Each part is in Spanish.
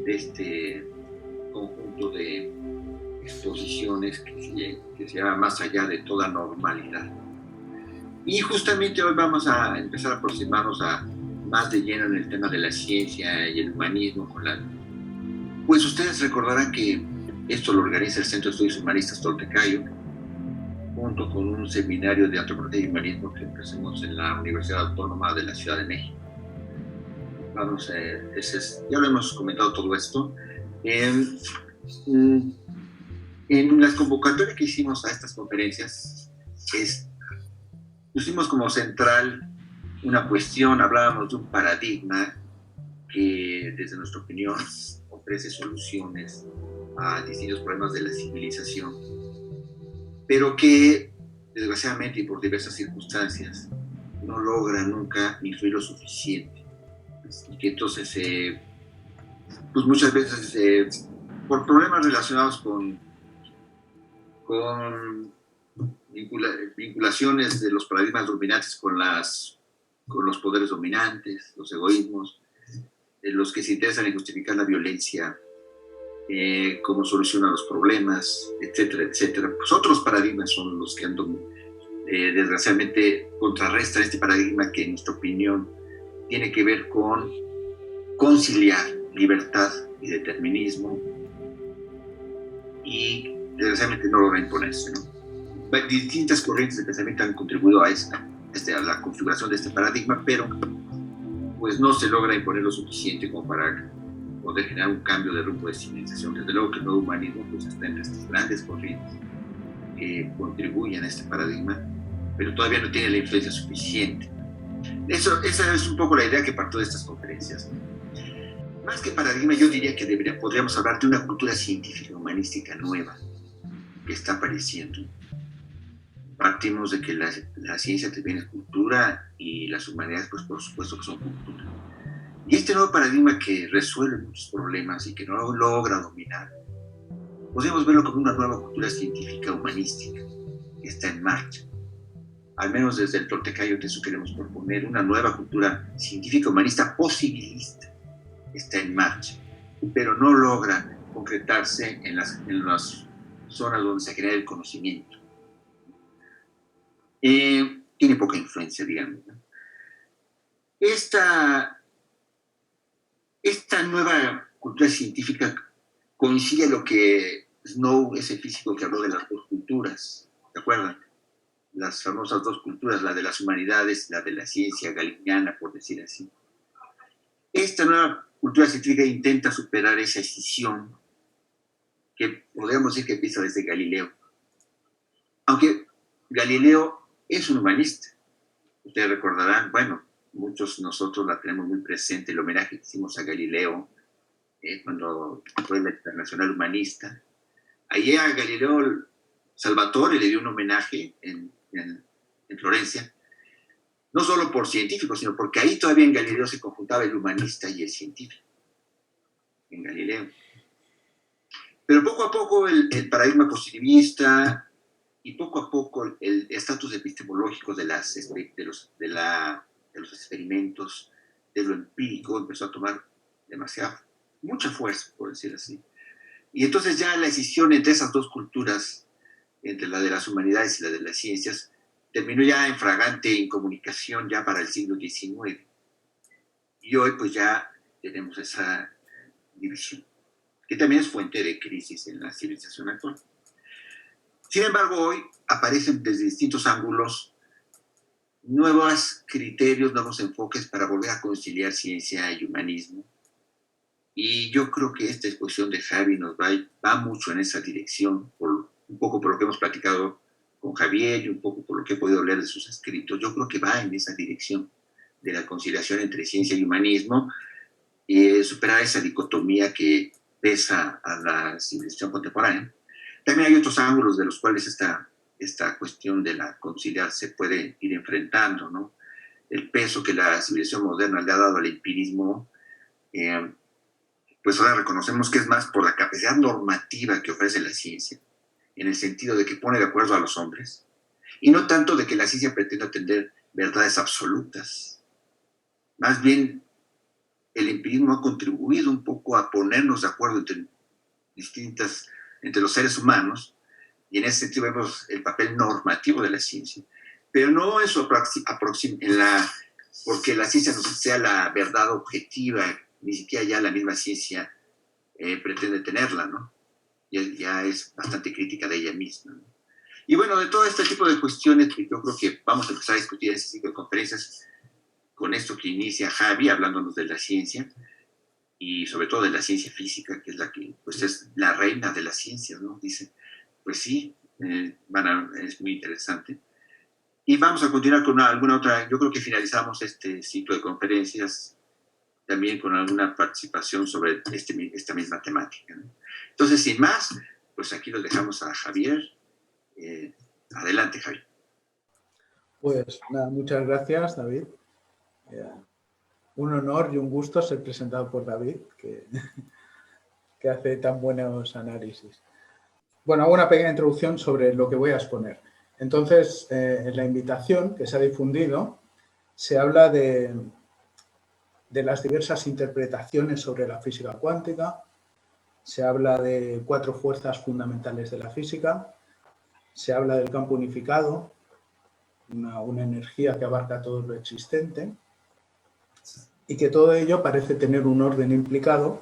de este conjunto de exposiciones que se llama Más allá de toda normalidad. Y justamente hoy vamos a empezar a aproximarnos a más de lleno en el tema de la ciencia y el humanismo. Pues ustedes recordarán que esto lo organiza el Centro de Estudios Humanistas Toltecayo, junto con un seminario de antropología y humanismo que empezamos en la Universidad Autónoma de la Ciudad de México. Ya lo hemos comentado todo esto. En las convocatorias que hicimos a estas conferencias, pusimos como central una cuestión, hablábamos de un paradigma que, desde nuestra opinión, ofrece soluciones a distintos problemas de la civilización, pero que, desgraciadamente y por diversas circunstancias, no logra nunca influir lo suficiente. Y que entonces, pues muchas veces, por problemas relacionados con vinculaciones de los paradigmas dominantes con los poderes dominantes, los egoísmos, los que se interesan en justificar la violencia, cómo solucionan los problemas, etcétera, etcétera. Pues otros paradigmas son los que desgraciadamente contrarrestan este paradigma que, en nuestra opinión, tiene que ver con conciliar libertad y determinismo, y desgraciadamente no logra imponerse, ¿no? Distintas corrientes de pensamiento han contribuido a la configuración de este paradigma, pero pues no se logra imponer lo suficiente como para poder generar un cambio de rumbo de civilización. Desde luego que el nuevo humanismo pues está entre estas grandes corrientes que contribuyen a este paradigma, pero todavía no tiene la influencia suficiente. Esa es un poco la idea que partió de estas conferencias. Más que paradigma, yo diría que podríamos hablar de una cultura científica humanística nueva que está apareciendo. Partimos de que la ciencia también es cultura y las humanidades, pues por supuesto que son cultura. Y este nuevo paradigma que resuelve muchos problemas y que no logra dominar, podríamos verlo como una nueva cultura científica humanística que está en marcha. Al menos desde el Toltecayo, eso queremos proponer, una nueva cultura científica humanista posibilista está en marcha, pero no logra concretarse en las zonas donde se genera el conocimiento. Tiene poca influencia, digamos, ¿no? Esta nueva cultura científica coincide a lo que Snow, ese físico que habló de las dos culturas, ¿se acuerdan? Las famosas dos culturas, la de las humanidades, la de la ciencia galeniana, por decir así. Esta nueva cultura científica intenta superar esa escisión que podríamos decir que empieza desde Galileo. Aunque Galileo es un humanista. Ustedes recordarán, bueno, muchos de nosotros la tenemos muy presente, el homenaje que hicimos a Galileo cuando fue la Internacional Humanista. Allí a Galileo Salvatore le dio un homenaje en Florencia, no solo por científico, sino porque ahí todavía en Galileo se conjuntaba el humanista y el científico, en Galileo. Pero poco a poco el paradigma positivista y poco a poco el estatus epistemológico de los experimentos, de lo empírico, empezó a tomar mucha fuerza, por decir así. Y entonces ya la escisión entre esas dos culturas, entre la de las humanidades y la de las ciencias, terminó ya en fragante incomunicación ya para el siglo XIX. Y hoy pues ya tenemos esa división, que también es fuente de crisis en la civilización actual. Sin embargo, hoy aparecen desde distintos ángulos nuevos criterios, nuevos enfoques para volver a conciliar ciencia y humanismo. Y yo creo que esta exposición de Javi nos va mucho en esa dirección, un poco por lo que hemos platicado con Javier y un poco por lo que he podido leer de sus escritos. Yo creo que va en esa dirección de la conciliación entre ciencia y humanismo, y superar esa dicotomía que pesa a la civilización contemporánea. También hay otros ángulos de los cuales esta cuestión de la conciliar se puede ir enfrentando, ¿no? El peso que la civilización moderna le ha dado al empirismo, pues ahora reconocemos que es más por la capacidad normativa que ofrece la ciencia, en el sentido de que pone de acuerdo a los hombres, y no tanto de que la ciencia pretenda tener verdades absolutas. Más bien, el empirismo ha contribuido un poco a ponernos de acuerdo entre los seres humanos, y en ese sentido vemos el papel normativo de la ciencia, pero no es porque la ciencia no sea la verdad objetiva, ni siquiera ya la misma ciencia pretende tenerla, ¿no? Ya es bastante crítica de ella misma, ¿no? Y bueno, de todo este tipo de cuestiones, yo creo que vamos a empezar a discutir en este tipo de conferencias con esto que inicia Javi, hablándonos de la ciencia, y sobre todo de la ciencia física, que es la que pues es la reina de la ciencia, ¿no? Dice, pues sí, es muy interesante. Y vamos a continuar con alguna otra, yo creo que finalizamos este ciclo de conferencias también con alguna participación sobre esta misma temática, ¿no? Entonces, sin más, pues aquí lo dejamos a Javier. Adelante, Javier. Pues nada, muchas gracias, David. Un honor y un gusto ser presentado por David, que hace tan buenos análisis. Bueno, hago una pequeña introducción sobre lo que voy a exponer. Entonces, en la invitación que se ha difundido, se habla de las diversas interpretaciones sobre la física cuántica, se habla de 4 fuerzas fundamentales de la física, se habla del campo unificado, una energía que abarca todo lo existente, y que todo ello parece tener un orden implicado,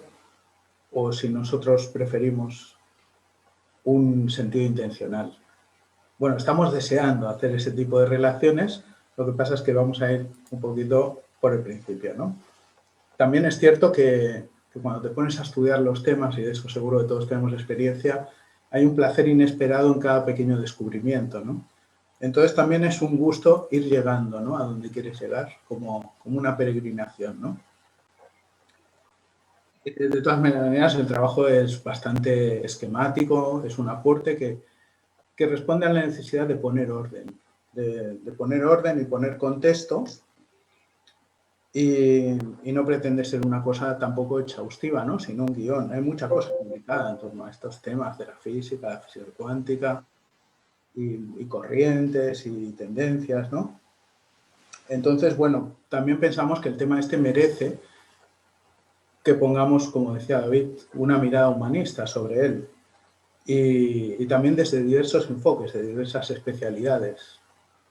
o si nosotros preferimos, un sentido intencional. Bueno, estamos deseando hacer ese tipo de relaciones, lo que pasa es que vamos a ir un poquito por el principio, ¿no? También es cierto que cuando te pones a estudiar los temas, y de eso seguro que todos tenemos experiencia, hay un placer inesperado en cada pequeño descubrimiento, ¿no? Entonces también es un gusto ir llegando, ¿no?, a donde quieres llegar, como una peregrinación, ¿no? De todas maneras, el trabajo es bastante esquemático, es un aporte que responde a la necesidad de poner orden, de poner orden y poner contexto, y no pretende ser una cosa tampoco exhaustiva, ¿no?, sino un guión. Hay mucha cosa publicada en torno a estos temas de la física cuántica, y corrientes y tendencias, ¿no? Entonces, bueno, también pensamos que el tema este merece que pongamos, como decía David, una mirada humanista sobre él, y también desde diversos enfoques, de diversas especialidades.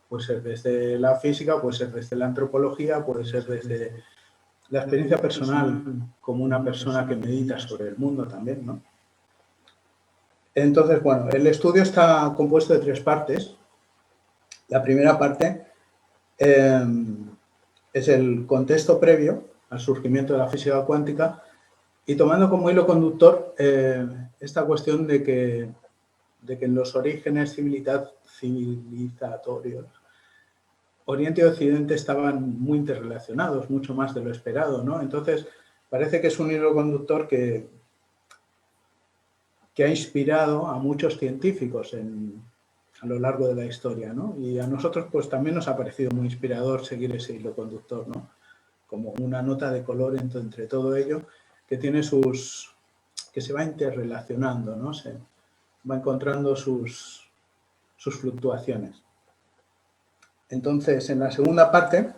Puede ser desde la física, puede ser desde la antropología, puede ser desde la experiencia personal, como una persona que medita sobre el mundo también, ¿no? Entonces, bueno, el estudio está compuesto de 3 partes. La primera parte es el contexto previo al surgimiento de la física cuántica, y tomando como hilo conductor esta cuestión de que en los orígenes civilizatorios, Oriente y Occidente estaban muy interrelacionados, mucho más de lo esperado, ¿no? Entonces, parece que es un hilo conductor que ha inspirado a muchos científicos a lo largo de la historia, ¿no? Y a nosotros pues también nos ha parecido muy inspirador seguir ese hilo conductor, ¿no? Como una nota de color entre todo ello, que tiene que se va interrelacionando, ¿no? Se va encontrando sus fluctuaciones. Entonces, en la segunda parte,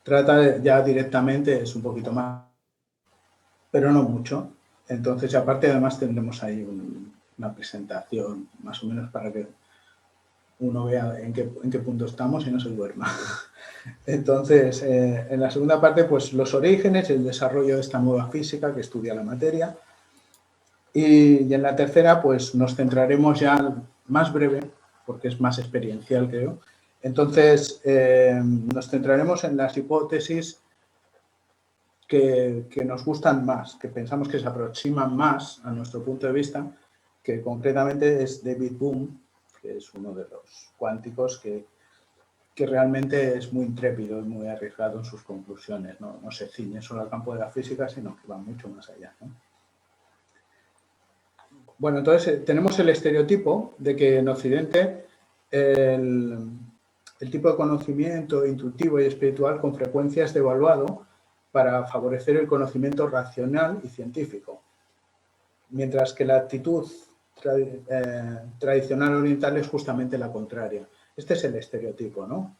trata ya directamente, es un poquito más, pero no mucho. Entonces, aparte, además, tendremos ahí una presentación, más o menos, para que uno vea en qué punto estamos y no se duerma. Entonces, en la segunda parte, pues los orígenes y el desarrollo de esta nueva física que estudia la materia. Y en la tercera, pues nos centraremos ya más breve, porque es más experiencial, creo. Entonces, nos centraremos en las hipótesis que nos gustan más, que pensamos que se aproximan más a nuestro punto de vista, que concretamente es David Bohm, que es uno de los cuánticos que realmente es muy intrépido y muy arriesgado en sus conclusiones, ¿no? No se ciñe solo al campo de la física, sino que va mucho más allá, ¿no? Bueno, entonces tenemos el estereotipo de que en Occidente el tipo de conocimiento intuitivo y espiritual con frecuencia es devaluado para favorecer el conocimiento racional y científico, mientras que la actitud tradicional oriental es justamente la contraria. Este es el estereotipo, ¿no?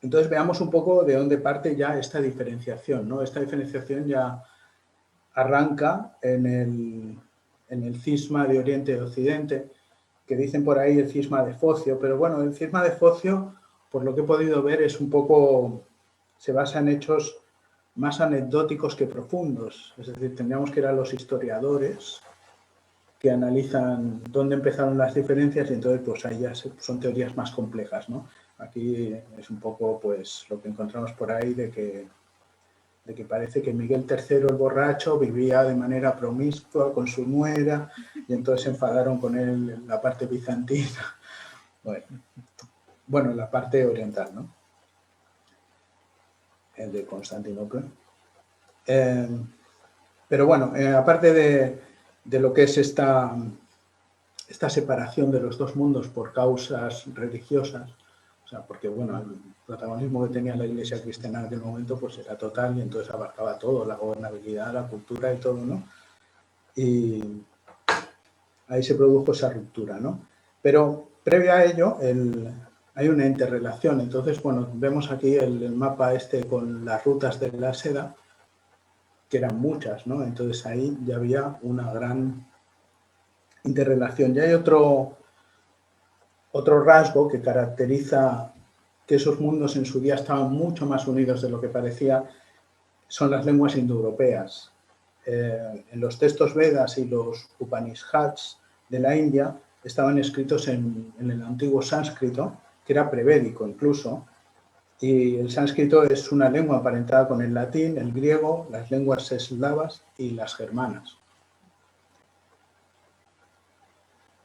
Entonces veamos un poco de dónde parte ya esta diferenciación, ¿no? Esta diferenciación ya arranca en el cisma de Oriente y Occidente, que dicen por ahí el cisma de Focio, pero bueno, el cisma de Focio, por lo que he podido ver, es un poco, se basa en hechos más anecdóticos que profundos, es decir, tendríamos que ir a los historiadores que analizan dónde empezaron las diferencias y entonces pues ahí ya son teorías más complejas, ¿no? Aquí es un poco pues lo que encontramos por ahí de que parece que Miguel III el borracho vivía de manera promiscua con su nuera y entonces se enfadaron con él en la parte bizantina, bueno, la parte oriental, ¿no? El de Constantinopla. Pero bueno, aparte de lo que es esta separación de los dos mundos por causas religiosas, o sea, porque bueno, el protagonismo que tenía la Iglesia cristiana en aquel momento pues era total y entonces abarcaba todo, la gobernabilidad, la cultura y todo, ¿no? Y ahí se produjo esa ruptura, ¿no? Pero previo a ello hay una interrelación, entonces, bueno, vemos aquí el mapa este con las rutas de la seda, que eran muchas, ¿no? Entonces ahí ya había una gran interrelación. Ya hay otro rasgo que caracteriza que esos mundos en su día estaban mucho más unidos de lo que parecía, son las lenguas indoeuropeas. En los textos Vedas y los Upanishads de la India estaban escritos en el antiguo sánscrito, que era prevédico incluso, y el sánscrito es una lengua emparentada con el latín, el griego, las lenguas eslavas y las germanas.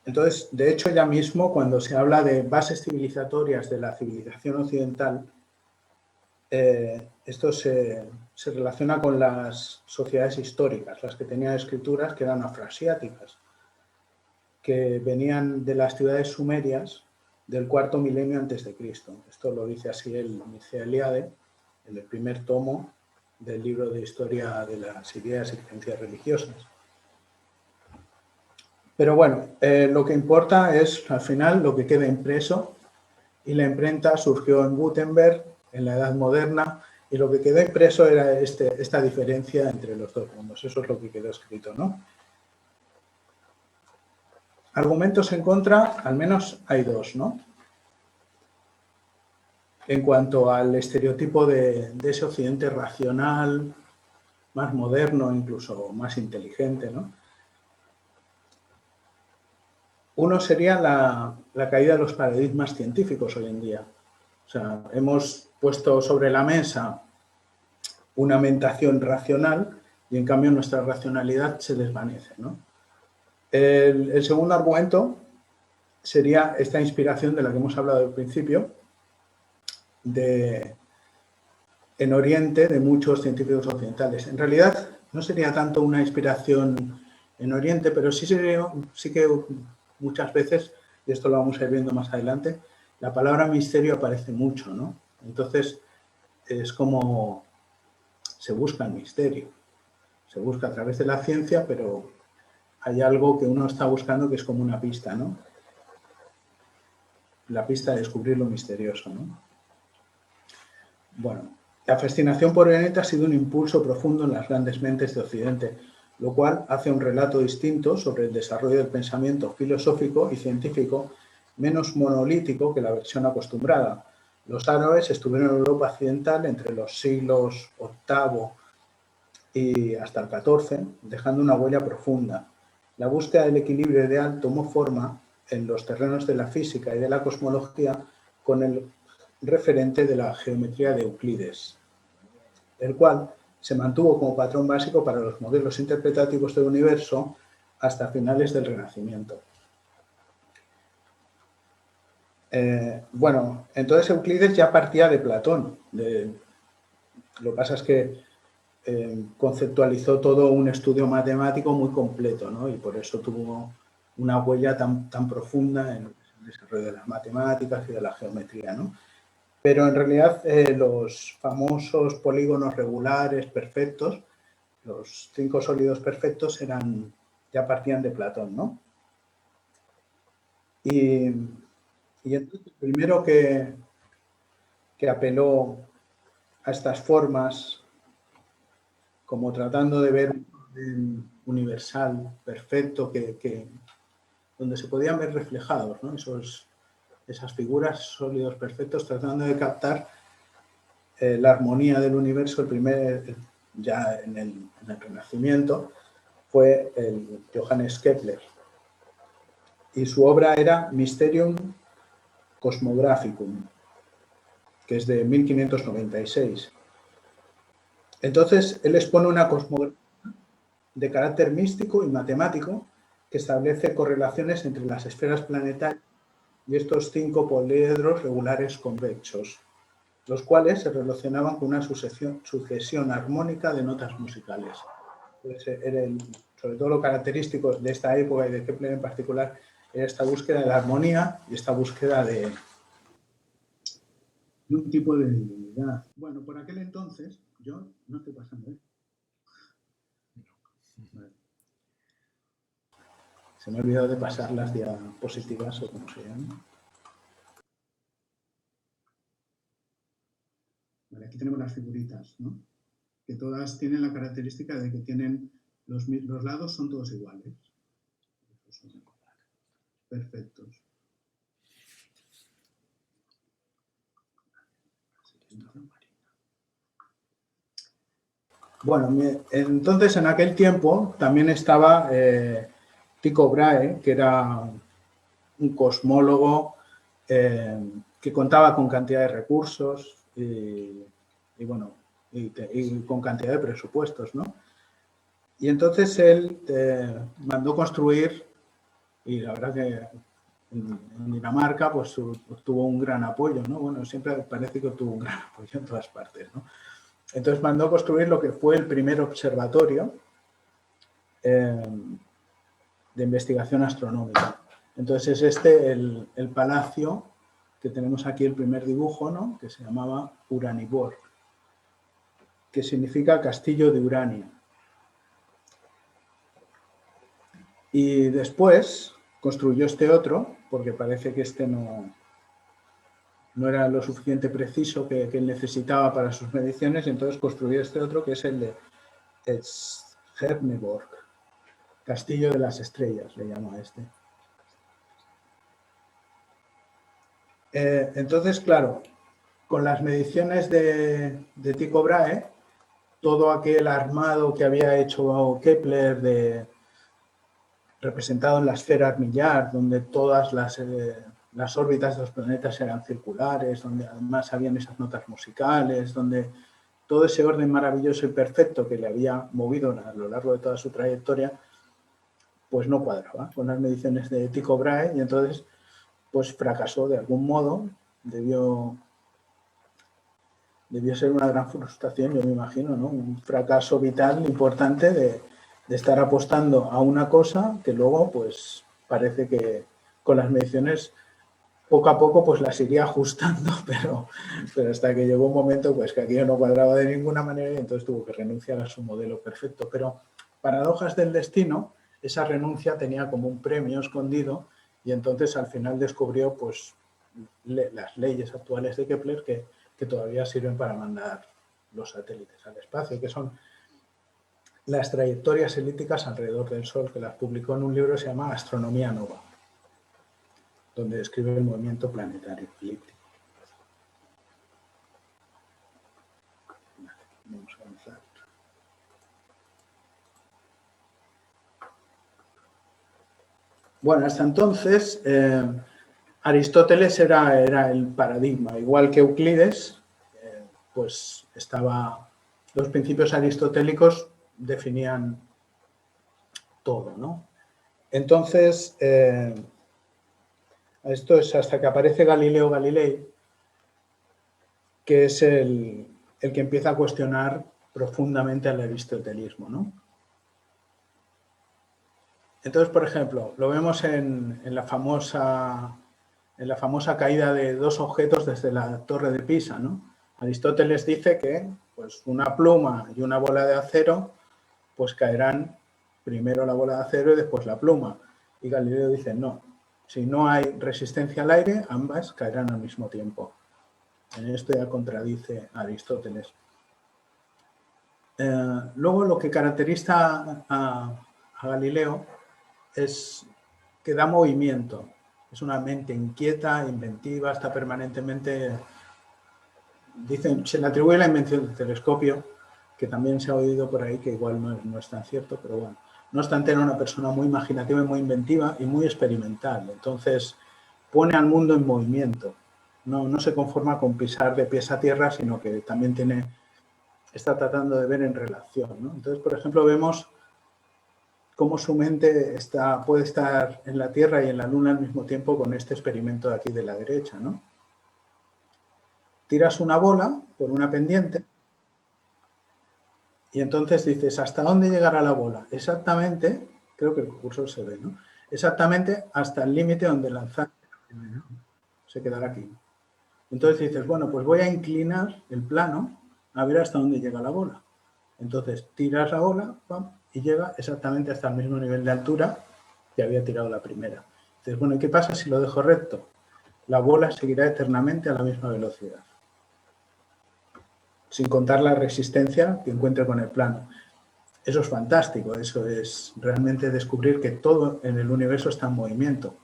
Entonces, de hecho, ya mismo cuando se habla de bases civilizatorias de la civilización occidental, esto se relaciona con las sociedades históricas, las que tenían escrituras que eran afroasiáticas, que venían de las ciudades sumerias del cuarto milenio antes de Cristo. Esto lo dice así el Mircea Eliade, en el primer tomo del libro de historia de las ideas y creencias religiosas. Pero bueno, lo que importa es al final lo que queda impreso, y la imprenta surgió en Gutenberg en la Edad Moderna y lo que quedó impreso era esta diferencia entre los dos mundos. Eso es lo que quedó escrito, ¿no? Argumentos en contra, al menos hay dos, ¿no? En cuanto al estereotipo de ese occidente racional, más moderno, incluso más inteligente, ¿no? Uno sería la caída de los paradigmas científicos hoy en día. O sea, hemos puesto sobre la mesa una mentación racional y en cambio nuestra racionalidad se desvanece, ¿no? El segundo argumento sería esta inspiración de la que hemos hablado al principio, en Oriente de muchos científicos occidentales. En realidad no sería tanto una inspiración en Oriente, pero sí que muchas veces, y esto lo vamos a ir viendo más adelante, la palabra misterio aparece mucho, ¿no? Entonces es como se busca el misterio, se busca a través de la ciencia, pero hay algo que uno está buscando que es como una pista, ¿no? La pista de descubrir lo misterioso, ¿no? Bueno, la fascinación por Oriente ha sido un impulso profundo en las grandes mentes de Occidente, lo cual hace un relato distinto sobre el desarrollo del pensamiento filosófico y científico menos monolítico que la versión acostumbrada. Los árabes estuvieron en Europa occidental entre los siglos VIII y hasta el XIV, dejando una huella profunda. La búsqueda del equilibrio ideal tomó forma en los terrenos de la física y de la cosmología con el referente de la geometría de Euclides, el cual se mantuvo como patrón básico para los modelos interpretativos del universo hasta finales del Renacimiento. Bueno, entonces Euclides ya partía de Platón. Lo que pasa es que conceptualizó todo un estudio matemático muy completo, ¿no? Y por eso tuvo una huella tan profunda en el desarrollo de las matemáticas y de la geometría, ¿no? Pero en realidad los famosos polígonos regulares perfectos, los 5 sólidos perfectos, ya partían de Platón, ¿no? Y entonces el primero que que apeló a estas formas como tratando de ver un orden universal, perfecto, donde se podían ver reflejados, ¿no? Esas figuras sólidos perfectos, tratando de captar la armonía del universo. Ya en el Renacimiento, fue el Johannes Kepler. Y su obra era Mysterium Cosmographicum, que es de 1596. Entonces, él expone una cosmografía de carácter místico y matemático que establece correlaciones entre las esferas planetarias y estos 5 poliedros regulares convexos, los cuales se relacionaban con una sucesión armónica de notas musicales. Entonces, sobre todo lo característico de esta época y de Kepler en particular era esta búsqueda de la armonía y esta búsqueda de un tipo de divinidad. Bueno, por aquel entonces, yo no estoy pasando, ¿eh? Vale. Se me ha olvidado de pasar las diapositivas o como se llama. Vale, aquí tenemos las figuritas, ¿no? Que todas tienen la característica de que tienen los lados son todos iguales. Perfectos. Bueno, entonces en aquel tiempo también estaba Tycho Brahe, que era un cosmólogo que contaba con cantidad de recursos y con cantidad de presupuestos, ¿no? Y entonces él mandó construir, y la verdad que en Dinamarca pues tuvo un gran apoyo, ¿no? Bueno, siempre parece que tuvo un gran apoyo en todas partes, ¿no? Entonces mandó construir lo que fue el primer observatorio de investigación astronómica. Entonces es el palacio que tenemos aquí, el primer dibujo, ¿no? Que se llamaba Uraniborg, que significa castillo de Urania. Y después construyó este otro, porque parece que este no era lo suficiente preciso que él necesitaba para sus mediciones, y entonces construyó este otro, que es el de Stjärneborg, Castillo de las Estrellas, le llamo a este. Entonces, claro, con las mediciones de Tycho Brahe, todo aquel armado que había hecho Kepler representado en la esfera armillar, donde todas las órbitas de los planetas eran circulares, donde además habían esas notas musicales, donde todo ese orden maravilloso y perfecto que le había movido a lo largo de toda su trayectoria, pues no cuadraba con las mediciones de Tycho Brahe, y entonces pues fracasó de algún modo. Debió ser una gran frustración, yo me imagino, ¿no? Un fracaso vital importante de estar apostando a una cosa que luego pues parece que con las mediciones poco a poco pues las iría ajustando, pero hasta que llegó un momento pues que aquello no cuadraba de ninguna manera, y entonces tuvo que renunciar a su modelo perfecto. Pero paradojas del destino, esa renuncia tenía como un premio escondido, y entonces al final descubrió pues las leyes actuales de Kepler que todavía sirven para mandar los satélites al espacio, que son las trayectorias elípticas alrededor del Sol, que las publicó en un libro que se llama Astronomía Nova, donde describe el movimiento planetario elíptico. Vamos a avanzar. Bueno, hasta entonces Aristóteles era el paradigma, igual que Euclides, pues los principios aristotélicos definían todo, ¿no? Entonces, esto es hasta que aparece Galileo Galilei, que es el que empieza a cuestionar profundamente al aristotelismo, ¿no? Entonces, por ejemplo, lo vemos en la famosa caída de dos objetos desde la Torre de Pisa, ¿no? Aristóteles dice que pues, una pluma y una bola de acero pues caerán primero la bola de acero y después la pluma. Y Galileo dice, no, si no hay resistencia al aire, ambas caerán al mismo tiempo. En esto ya contradice a Aristóteles. Luego lo que caracteriza a Galileo es que da movimiento. Es una mente inquieta, inventiva, está permanentemente... Dicen, se le atribuye la invención del telescopio, que también se ha oído por ahí, que igual no es tan cierto, pero bueno. No obstante, era una persona muy imaginativa y muy inventiva y muy experimental. Entonces, pone al mundo en movimiento. No se conforma con pisar de pies a tierra, sino que también está tratando de ver en relación, ¿no? Entonces, por ejemplo, vemos cómo su mente puede estar en la Tierra y en la Luna al mismo tiempo con este experimento de aquí de la derecha, ¿no? Tiras una bola por una pendiente y entonces dices, ¿hasta dónde llegará la bola? Exactamente, creo que el cursor se ve, ¿no? Exactamente hasta el límite donde lanzar se quedará aquí. Entonces dices, bueno, pues voy a inclinar el plano a ver hasta dónde llega la bola. Entonces tiras la bola, ¡pam!, y llega exactamente hasta el mismo nivel de altura que había tirado la primera. Dices, bueno, ¿y qué pasa si lo dejo recto? La bola seguirá eternamente a la misma velocidad, sin contar la resistencia que encuentre con el plano. Eso es fantástico, eso es realmente descubrir que todo en el universo está en movimiento.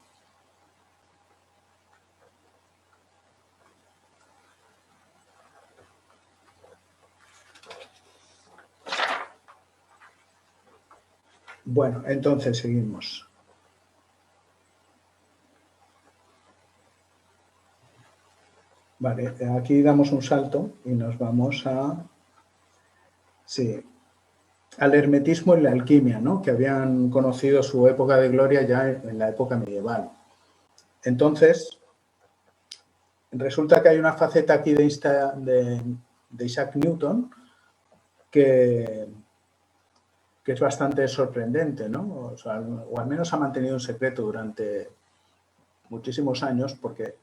Bueno, entonces seguimos. Vale, aquí damos un salto y nos vamos al hermetismo y la alquimia, ¿no?, que habían conocido su época de gloria ya en la época medieval. Entonces, resulta que hay una faceta aquí de Isaac Newton que es bastante sorprendente, ¿no? O al menos ha mantenido un secreto durante muchísimos años, porque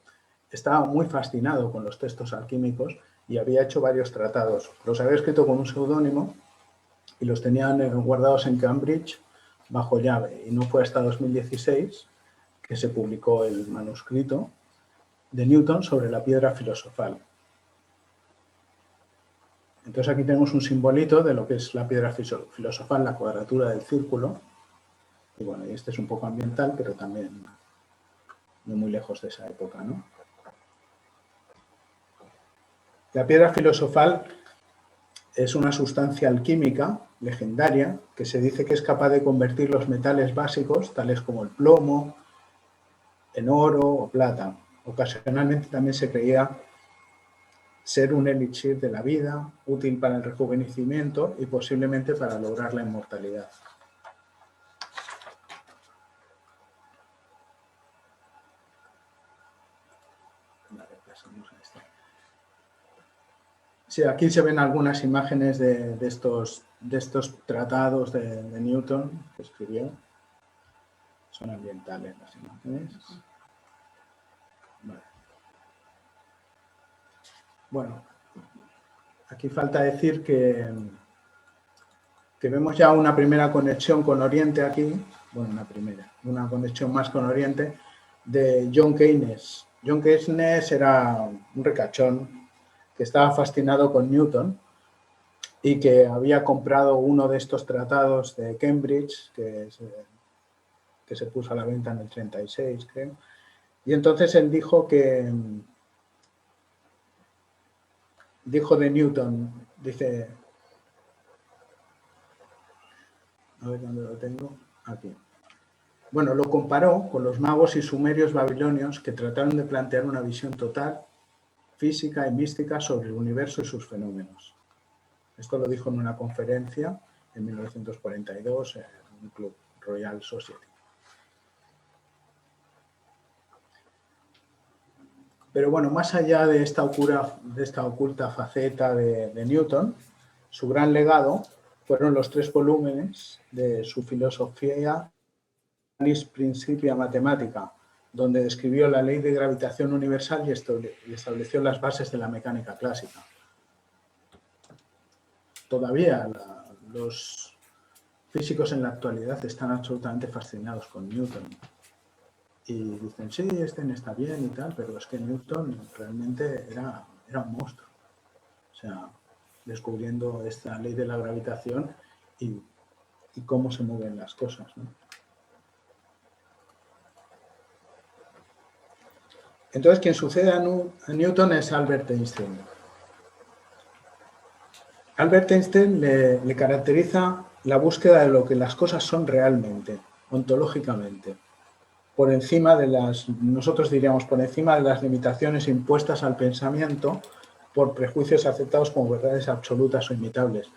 estaba muy fascinado con los textos alquímicos y había hecho varios tratados. Los había escrito con un seudónimo y los tenían guardados en Cambridge bajo llave. Y no fue hasta 2016 que se publicó el manuscrito de Newton sobre la piedra filosofal. Entonces aquí tenemos un simbolito de lo que es la piedra filosofal, la cuadratura del círculo. Y bueno, y este es un poco ambiental, pero también no muy lejos de esa época, ¿no? La piedra filosofal es una sustancia alquímica legendaria que se dice que es capaz de convertir los metales básicos, tales como el plomo, en oro o plata. Ocasionalmente también se creía ser un elixir de la vida, útil para el rejuvenecimiento y posiblemente para lograr la inmortalidad. Sí, aquí se ven algunas imágenes de estos tratados de Newton que escribió. Son ambientales las imágenes. Vale. Bueno, aquí falta decir que vemos ya una primera conexión con Oriente aquí, bueno, una conexión más con Oriente de John Keynes. John Keynes era un ricachón que estaba fascinado con Newton y que había comprado uno de estos tratados de Cambridge, que se puso a la venta en el 36, creo. Y entonces él dijo de Newton, dice, a ver dónde lo tengo, aquí. Bueno, lo comparó con los magos y sumerios babilonios que trataron de plantear una visión total, física y mística sobre el universo y sus fenómenos. Esto lo dijo en una conferencia en 1942 en un club, Royal Society. Pero bueno, más allá de esta oculta faceta de Newton, su gran legado fueron los 3 volúmenes de su filosofía Principia Mathematica, donde describió la ley de gravitación universal y estableció las bases de la mecánica clásica. Todavía los físicos en la actualidad están absolutamente fascinados con Newton. Y dicen, sí, está bien y tal, pero es que Newton realmente era un monstruo. O sea, descubriendo esta ley de la gravitación y cómo se mueven las cosas, ¿no? Entonces, quien sucede a Newton es Albert Einstein. Albert Einstein le caracteriza la búsqueda de lo que las cosas son realmente, ontológicamente, por encima de nosotros diríamos, por encima de las limitaciones impuestas al pensamiento por prejuicios aceptados como verdades absolutas o imitables.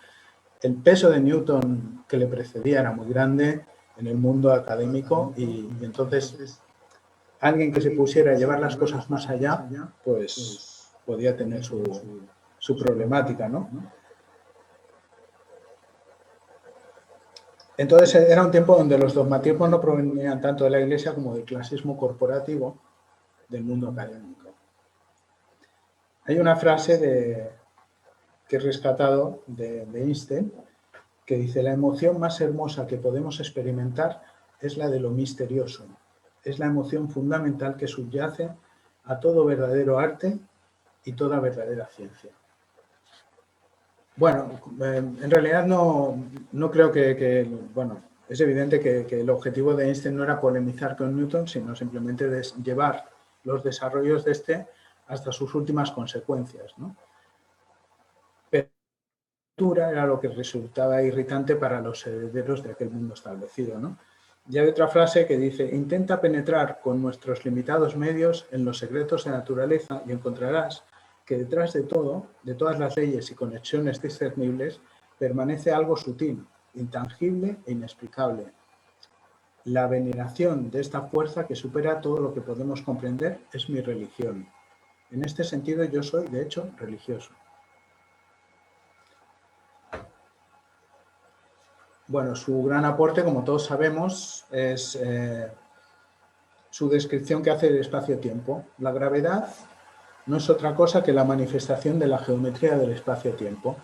El peso de Newton que le precedía era muy grande en el mundo académico y entonces alguien que se pusiera a llevar las cosas más allá, pues podía tener su problemática, ¿no? Entonces era un tiempo donde los dogmatismos no provenían tanto de la Iglesia como del clasismo corporativo del mundo académico. Hay una frase que he rescatado de Einstein que dice: la emoción más hermosa que podemos experimentar es la de lo misterioso. Es la emoción fundamental que subyace a todo verdadero arte y toda verdadera ciencia. Bueno, en realidad no creo bueno, es evidente que el objetivo de Einstein no era polemizar con Newton, sino simplemente llevar los desarrollos de este hasta sus últimas consecuencias, ¿no? Pero era lo que resultaba irritante para los herederos de aquel mundo establecido, ¿no? Y hay otra frase que dice: intenta penetrar con nuestros limitados medios en los secretos de la naturaleza y encontrarás que detrás de todo, de todas las leyes y conexiones discernibles, permanece algo sutil, intangible e inexplicable. La veneración de esta fuerza que supera todo lo que podemos comprender es mi religión. En este sentido yo soy, de hecho, religioso. Bueno, su gran aporte, como todos sabemos, es su descripción que hace del espacio-tiempo. La gravedad no es otra cosa que la manifestación de la geometría del espacio-tiempo.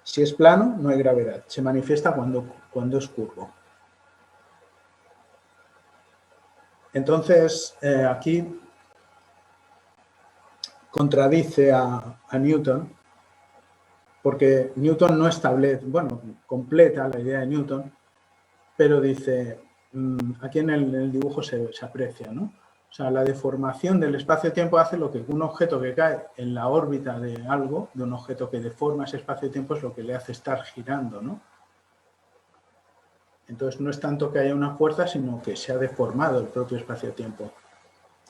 Si es plano, no hay gravedad. Se manifiesta cuando es curvo. Entonces, aquí contradice a Newton, porque Newton no establece, bueno, completa la idea de Newton, pero dice, aquí en el dibujo se aprecia, ¿no? O sea, la deformación del espacio-tiempo hace lo que un objeto que cae en la órbita de algo, de un objeto que deforma ese espacio-tiempo, es lo que le hace estar girando, ¿no? Entonces, no es tanto que haya una fuerza, sino que se ha deformado el propio espacio-tiempo.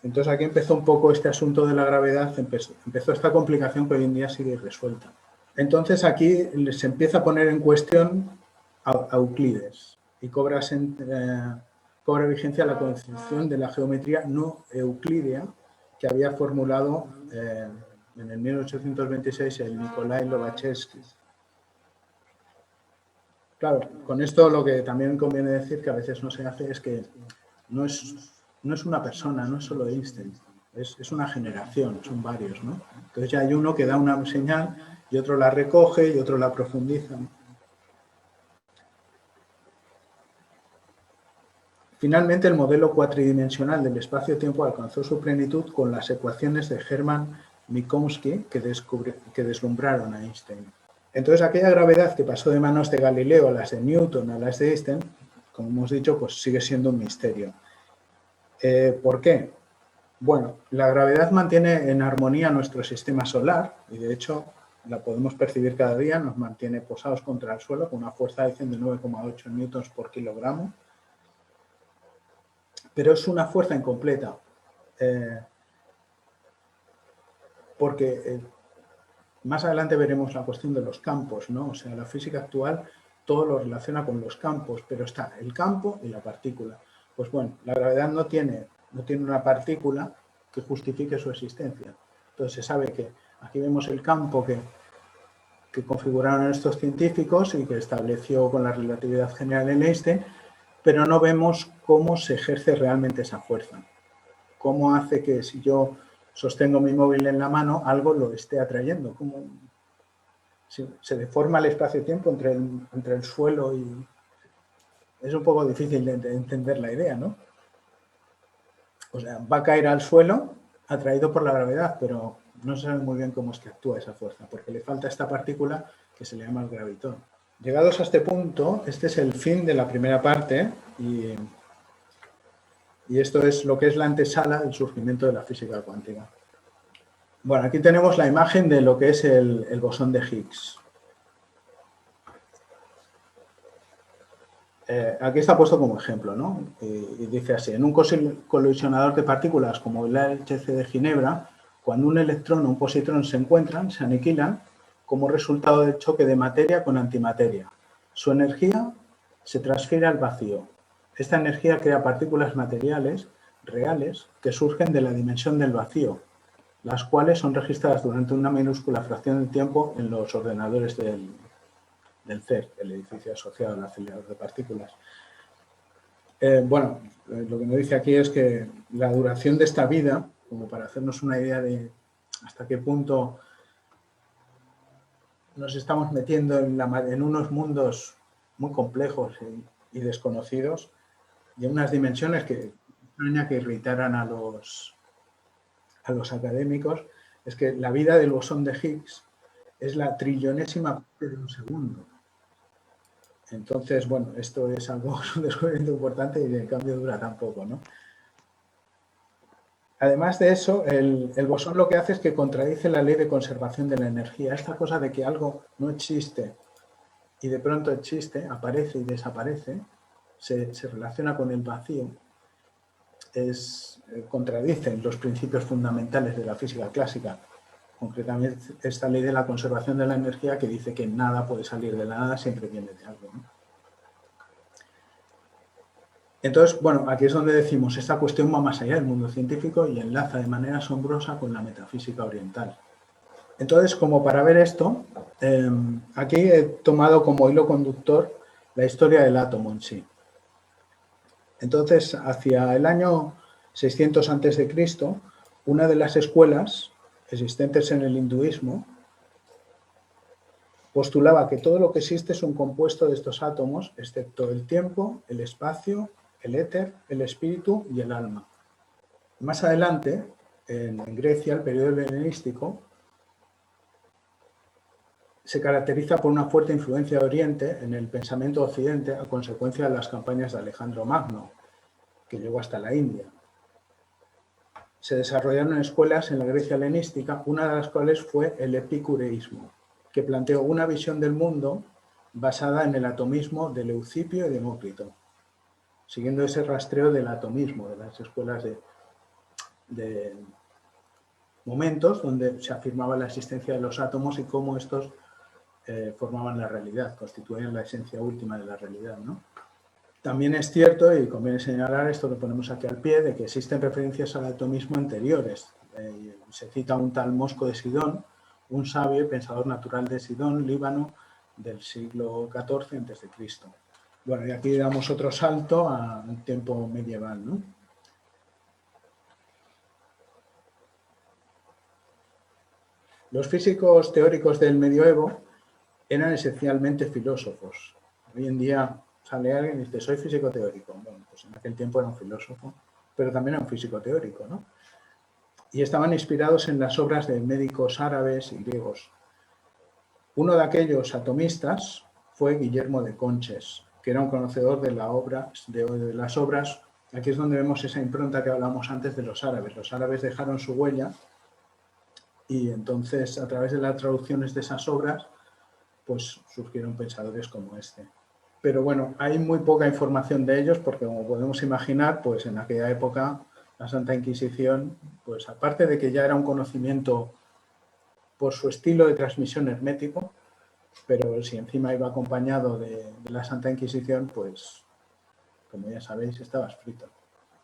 Entonces, aquí empezó un poco este asunto de la gravedad, empezó esta complicación que hoy en día sigue irresuelta. Entonces, aquí se empieza a poner en cuestión a Euclides y cobra vigencia la concepción de la geometría no euclídea que había formulado en el 1826 el Nikolai Lobachevsky. Claro, con esto lo que también conviene decir, que a veces no se hace, es que no es una persona, no es solo Einstein, es una generación, son varios, ¿no? Entonces ya hay uno que da una señal y otro la recoge y otro la profundiza, ¿no? Finalmente, el modelo cuatridimensional del espacio-tiempo alcanzó su plenitud con las ecuaciones de Hermann Minkowski que deslumbraron a Einstein. Entonces, aquella gravedad que pasó de manos de Galileo a las de Newton a las de Einstein, como hemos dicho, pues sigue siendo un misterio. ¿Por qué? Bueno, la gravedad mantiene en armonía nuestro sistema solar y, de hecho, la podemos percibir cada día, nos mantiene posados contra el suelo con una fuerza de 9,8 newtons por kilogramo. Pero es una fuerza incompleta, porque más adelante veremos la cuestión de los campos, ¿no? O sea, la física actual todo lo relaciona con los campos, pero está el campo y la partícula. Pues bueno, la gravedad no tiene una partícula que justifique su existencia. Entonces se sabe que aquí vemos el campo que configuraron estos científicos y que estableció con la relatividad general en Einstein, pero no vemos cómo se ejerce realmente esa fuerza. Cómo hace que si yo sostengo mi móvil en la mano, algo lo esté atrayendo. Cómo se deforma el espacio-tiempo entre el suelo y... Es un poco difícil de entender la idea, ¿no? O sea, va a caer al suelo atraído por la gravedad, pero no se sabe muy bien cómo es que actúa esa fuerza, porque le falta esta partícula que se le llama el gravitón. Llegados a este punto, este es el fin de la primera parte y esto es lo que es la antesala del surgimiento de la física cuántica. Bueno, aquí tenemos la imagen de lo que es el bosón de Higgs. Aquí está puesto como ejemplo, ¿no? Y dice así, en un colisionador de partículas como el LHC de Ginebra, cuando un electrón o un positrón se encuentran, se aniquilan como resultado del choque de materia con antimateria. Su energía se transfiere al vacío. Esta energía crea partículas materiales reales que surgen de la dimensión del vacío, las cuales son registradas durante una minúscula fracción de tiempo en los ordenadores del CERN, el edificio asociado al acelerador de partículas. Lo que me dice aquí es que la duración de esta vida, como para hacernos una idea de hasta qué punto nos estamos metiendo en unos mundos muy complejos y desconocidos, y en unas dimensiones que extraña que irritaran a los académicos, es que la vida del bosón de Higgs es la trillonésima parte de un segundo. Entonces, bueno, esto es algo, un descubrimiento importante y en cambio dura tan poco, ¿no? Además de eso, el bosón lo que hace es que contradice la ley de conservación de la energía. Esta cosa de que algo no existe y de pronto existe, aparece y desaparece, se relaciona con el vacío, contradicen los principios fundamentales de la física clásica. Concretamente, esta ley de la conservación de la energía que dice que nada puede salir de la nada, siempre viene de algo, ¿no? Entonces, bueno, aquí es donde decimos, esta cuestión va más allá del mundo científico y enlaza de manera asombrosa con la metafísica oriental. Entonces, como para ver esto, aquí he tomado como hilo conductor la historia del átomo en sí. Entonces, hacia el año 600 a.C., una de las escuelas existentes en el hinduismo postulaba que todo lo que existe es un compuesto de estos átomos, excepto el tiempo, el espacio, el éter, el espíritu y el alma. Más adelante, en Grecia, el periodo helenístico se caracteriza por una fuerte influencia de Oriente en el pensamiento de Occidente a consecuencia de las campañas de Alejandro Magno, que llegó hasta la India. Se desarrollaron escuelas en la Grecia helenística, una de las cuales fue el epicureísmo, que planteó una visión del mundo basada en el atomismo de Leucipo y Demócrito, siguiendo ese rastreo del atomismo, de las escuelas de momentos donde se afirmaba la existencia de los átomos y cómo estos formaban la realidad, constituían la esencia última de la realidad, ¿no? También es cierto, y conviene señalar esto que ponemos aquí al pie, de que existen referencias al atomismo anteriores. Se cita un tal Mosco de Sidón, un sabio y pensador natural de Sidón, Líbano, del siglo XIV a.C. Bueno, y aquí damos otro salto al tiempo medieval, ¿no? Los físicos teóricos del medioevo eran esencialmente filósofos. Hoy en día sale alguien y dice, soy físico teórico. Bueno, pues en aquel tiempo era un filósofo, pero también era un físico teórico, ¿no? Y estaban inspirados en las obras de médicos árabes y griegos. Uno de aquellos atomistas fue Guillermo de Conches, que era un conocedor de las obras. Aquí es donde vemos esa impronta que hablamos antes de los árabes. Los árabes dejaron su huella y entonces a través de las traducciones de esas obras pues surgieron pensadores como este. Pero bueno, hay muy poca información de ellos porque, como podemos imaginar, pues en aquella época la Santa Inquisición, pues aparte de que ya era un conocimiento por su estilo de transmisión hermético, pero si encima iba acompañado de la Santa Inquisición, pues, como ya sabéis, estabas frito.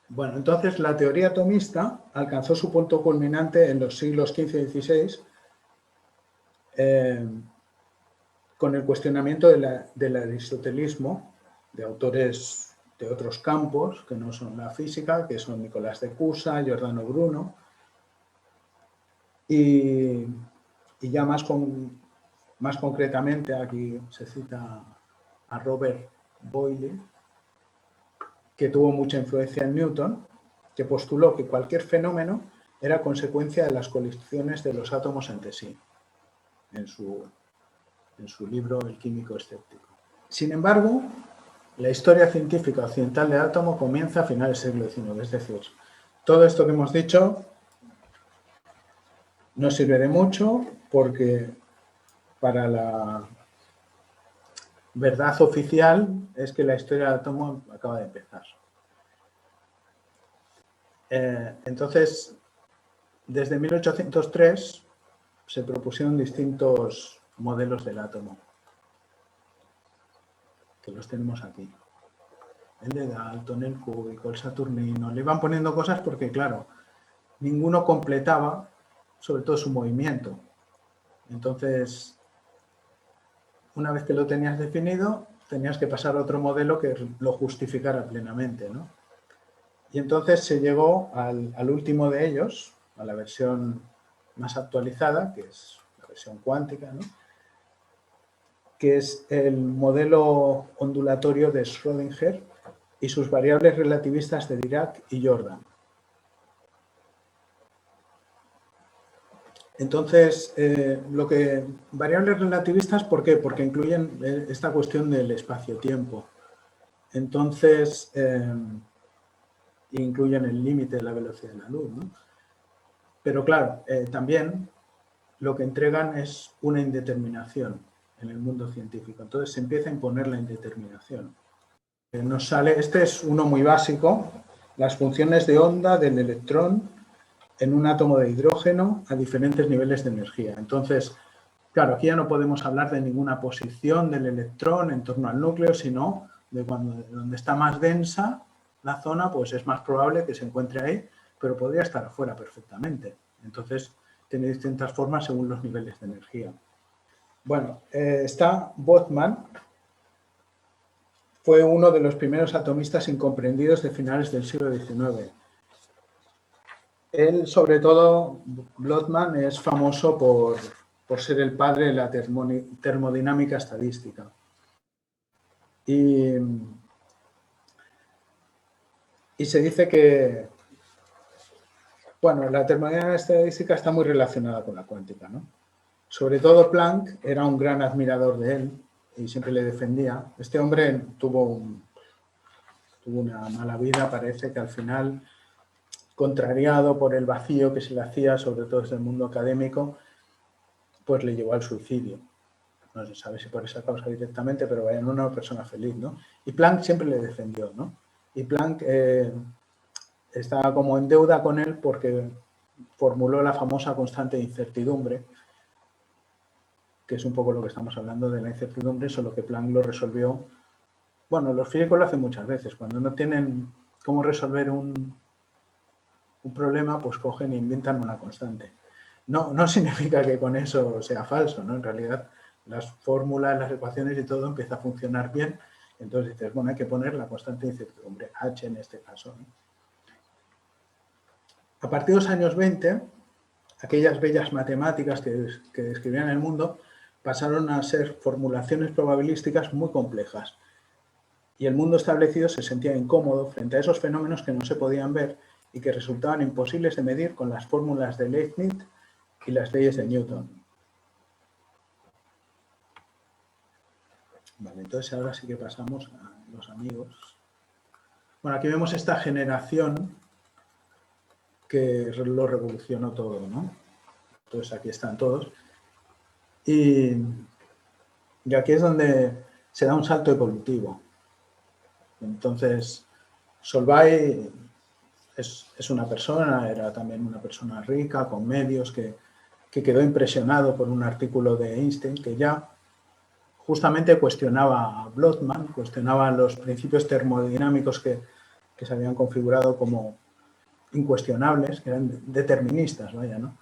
Bueno, entonces la teoría atomista alcanzó su punto culminante en los siglos XV y XVI, con el cuestionamiento del aristotelismo de autores de otros campos que no son la física, que son Nicolás de Cusa, Giordano Bruno, y ya más concretamente aquí se cita a Robert Boyle, que tuvo mucha influencia en Newton, que postuló que cualquier fenómeno era consecuencia de las colisiones de los átomos entre sí, en su libro El químico escéptico. Sin embargo, la historia científica occidental del átomo comienza a finales del siglo XIX, es decir, todo esto que hemos dicho no sirve de mucho porque para la verdad oficial es que la historia del átomo acaba de empezar. Entonces, desde 1803 se propusieron distintos modelos del átomo, que los tenemos aquí. El de Dalton, el cúbico, el saturnino. Le iban poniendo cosas porque, claro, ninguno completaba, sobre todo su movimiento. Entonces, una vez que lo tenías definido, tenías que pasar a otro modelo que lo justificara plenamente, ¿no? Y entonces se llegó al último de ellos, a la versión más actualizada, que es la versión cuántica, ¿no? Que es el modelo ondulatorio de Schrödinger y sus variables relativistas de Dirac y Jordan. Entonces, variables relativistas, ¿por qué? Porque incluyen esta cuestión del espacio-tiempo. Entonces, incluyen el límite de la velocidad de la luz, ¿no? Pero claro, también lo que entregan es una indeterminación en el mundo científico. Entonces se empieza a imponer la indeterminación. Nos sale, este es uno muy básico, las funciones de onda del electrón en un átomo de hidrógeno a diferentes niveles de energía. Entonces, claro, aquí ya no podemos hablar de ninguna posición del electrón en torno al núcleo, sino de donde está más densa la zona, pues es más probable que se encuentre ahí, pero podría estar afuera perfectamente. Entonces, tiene distintas formas según los niveles de energía. Bueno, está Boltzmann, fue uno de los primeros atomistas incomprendidos de finales del siglo XIX. Él, sobre todo, Boltzmann, es famoso por ser el padre de la termodinámica estadística. Y se dice que, bueno, la termodinámica estadística está muy relacionada con la cuántica, ¿no? Sobre todo Planck era un gran admirador de él y siempre le defendía. Este hombre tuvo una mala vida, parece que al final, contrariado por el vacío que se le hacía, sobre todo desde el mundo académico, pues le llevó al suicidio. No se sabe si por esa causa directamente, pero vaya, no una persona feliz, ¿no? Y Planck siempre le defendió, ¿no? Y Planck estaba como en deuda con él porque formuló la famosa constante de incertidumbre, que es un poco lo que estamos hablando de la incertidumbre, solo que Planck lo resolvió. Bueno, los físicos lo hacen muchas veces. Cuando no tienen cómo resolver un problema, pues cogen e inventan una constante. No significa que con eso sea falso, ¿no? En realidad, las fórmulas, las ecuaciones y todo empieza a funcionar bien. Entonces dices, bueno, hay que poner la constante de incertidumbre, H en este caso, ¿no? A partir de los años 20, aquellas bellas matemáticas que describían el mundo pasaron a ser formulaciones probabilísticas muy complejas. Y el mundo establecido se sentía incómodo frente a esos fenómenos que no se podían ver y que resultaban imposibles de medir con las fórmulas de Leibniz y las leyes de Newton. Vale, entonces ahora sí que pasamos a los amigos. Bueno, aquí vemos esta generación que lo revolucionó todo, ¿no? Entonces aquí están todos. Y aquí es donde se da un salto evolutivo. Entonces, Solvay es una persona, era también una persona rica, con medios, que quedó impresionado por un artículo de Einstein que ya justamente cuestionaba a Boltzmann, cuestionaba los principios termodinámicos que se habían configurado como incuestionables, que eran deterministas, vaya, ¿no?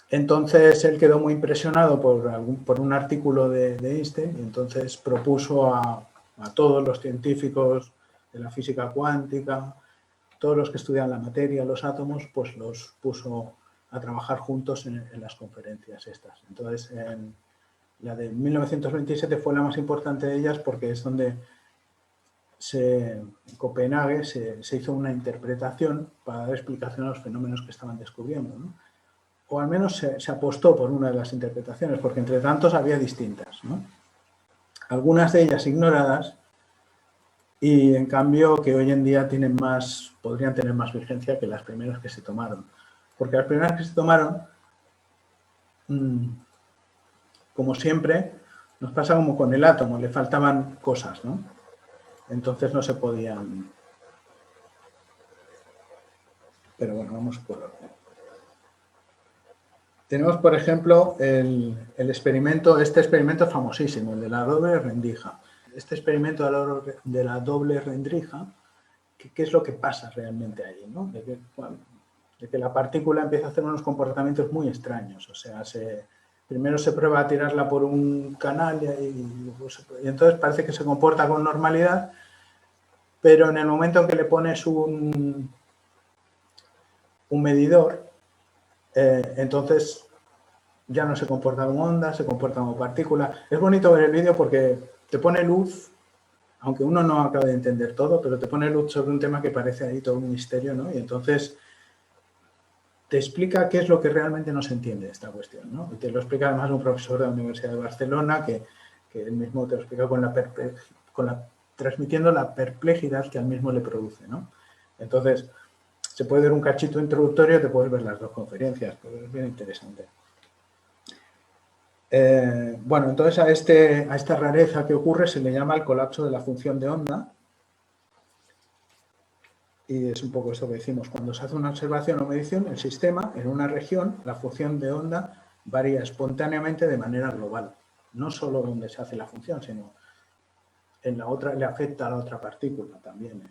Entonces él quedó muy impresionado por un artículo de Einstein y entonces propuso a todos los científicos de la física cuántica, todos los que estudian la materia, los átomos, pues los puso a trabajar juntos en las conferencias estas. Entonces, la de 1927 fue la más importante de ellas porque es donde en Copenhague se hizo una interpretación para dar explicación a los fenómenos que estaban descubriendo, ¿no? O al menos se apostó por una de las interpretaciones, porque entre tantos había distintas, ¿no? Algunas de ellas ignoradas y en cambio que hoy en día podrían tener más vigencia que las primeras que se tomaron. Porque las primeras que se tomaron, como siempre, nos pasa como con el átomo, le faltaban cosas, ¿no? Entonces no se podían... Pero bueno, vamos por orden. Tenemos, por ejemplo, este experimento famosísimo, el de la doble rendija. Este experimento de la doble rendija, ¿qué es lo que pasa realmente ahí, ¿no? De que la partícula empieza a hacer unos comportamientos muy extraños. O sea, primero se prueba a tirarla por un canal y entonces parece que se comporta con normalidad, pero en el momento en que le pones un medidor, entonces ya no se comporta como onda, se comporta como partícula. Es bonito ver el vídeo porque te pone luz, aunque uno no acabe de entender todo, pero te pone luz sobre un tema que parece ahí todo un misterio, ¿no? Y entonces te explica qué es lo que realmente no se entiende de esta cuestión, ¿no? Y te lo explica además un profesor de la Universidad de Barcelona que él mismo te lo explica transmitiendo la perplejidad que al mismo le produce, ¿no? Entonces, se puede ver un cachito introductorio, te puedes ver las dos conferencias, pero es bien interesante. Bueno, entonces a esta rareza que ocurre se le llama el colapso de la función de onda. Y es un poco esto que decimos, cuando se hace una observación o medición, el sistema, en una región, la función de onda varía espontáneamente de manera global. No solo donde se hace la función, sino en la otra, le afecta a la otra partícula también,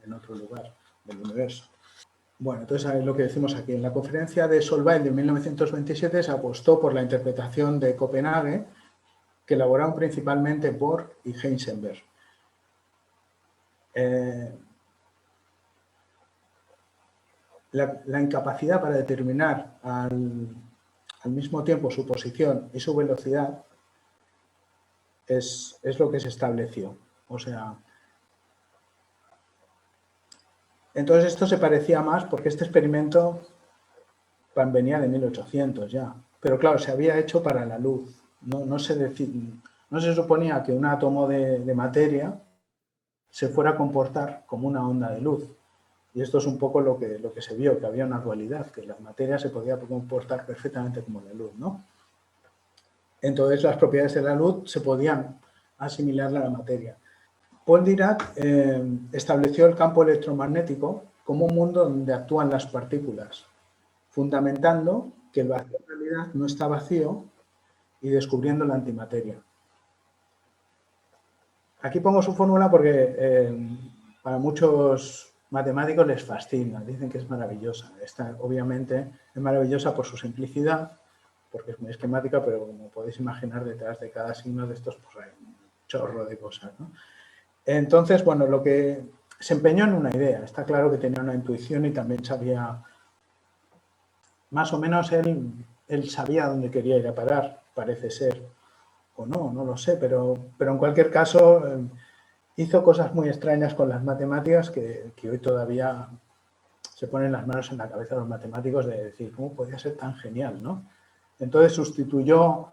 en otro lugar del universo. Bueno, entonces es lo que decimos aquí. En la conferencia de Solvay de 1927 se apostó por la interpretación de Copenhague, que elaboraron principalmente Bohr y Heisenberg. La incapacidad para determinar al mismo tiempo su posición y su velocidad es lo que se estableció. O sea, entonces esto se parecía más porque este experimento venía de 1800 ya. Pero claro, se había hecho para la luz. No se suponía que un átomo de materia se fuera a comportar como una onda de luz. Y esto es un poco lo que se vio, que había una dualidad, que la materia se podía comportar perfectamente como la luz, ¿no? Entonces las propiedades de la luz se podían asimilar a la materia. Paul Dirac estableció el campo electromagnético como un mundo donde actúan las partículas, fundamentando que el vacío en realidad no está vacío y descubriendo la antimateria. Aquí pongo su fórmula porque para muchos matemáticos les fascina, dicen que es maravillosa. Esta obviamente es maravillosa por su simplicidad, porque es muy esquemática, pero como podéis imaginar, detrás de cada signo de estos pues hay un chorro de cosas, ¿no? Entonces, bueno, lo que se empeñó en una idea. Está claro que tenía una intuición y también sabía, más o menos él sabía dónde quería ir a parar, parece ser, o no lo sé, pero en cualquier caso hizo cosas muy extrañas con las matemáticas que hoy todavía se ponen las manos en la cabeza de los matemáticos de decir, ¿cómo podía ser tan genial, no? Entonces sustituyó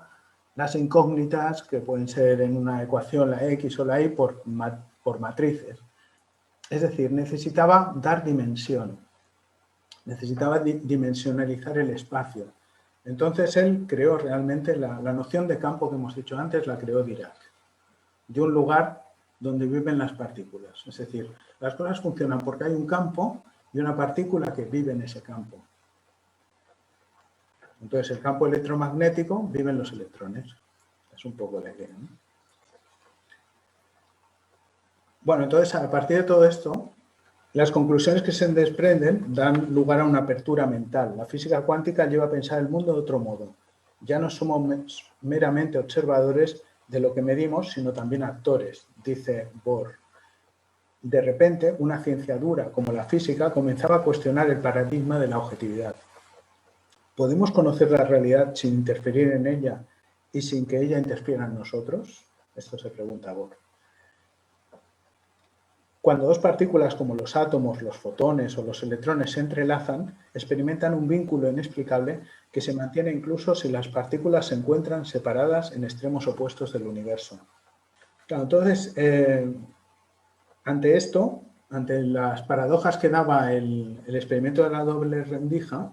las incógnitas, que pueden ser en una ecuación la X o la Y, por matrices. Es decir, necesitaba dar dimensión, necesitaba dimensionalizar el espacio. Entonces él creó realmente la noción de campo que hemos dicho antes, la creó Dirac, de un lugar donde viven las partículas. Es decir, las cosas funcionan porque hay un campo y una partícula que vive en ese campo. Entonces, el campo electromagnético viven los electrones. Es un poco la idea, ¿no? Bueno, entonces, a partir de todo esto, las conclusiones que se desprenden dan lugar a una apertura mental. La física cuántica lleva a pensar el mundo de otro modo. Ya no somos meramente observadores de lo que medimos, sino también actores, dice Bohr. De repente, una ciencia dura como la física comenzaba a cuestionar el paradigma de la objetividad. ¿Podemos conocer la realidad sin interferir en ella y sin que ella interfiera en nosotros? Esto se pregunta Bohr. Cuando dos partículas como los átomos, los fotones o los electrones se entrelazan, experimentan un vínculo inexplicable que se mantiene incluso si las partículas se encuentran separadas en extremos opuestos del universo. Claro, entonces, ante esto, ante las paradojas que daba el experimento de la doble rendija,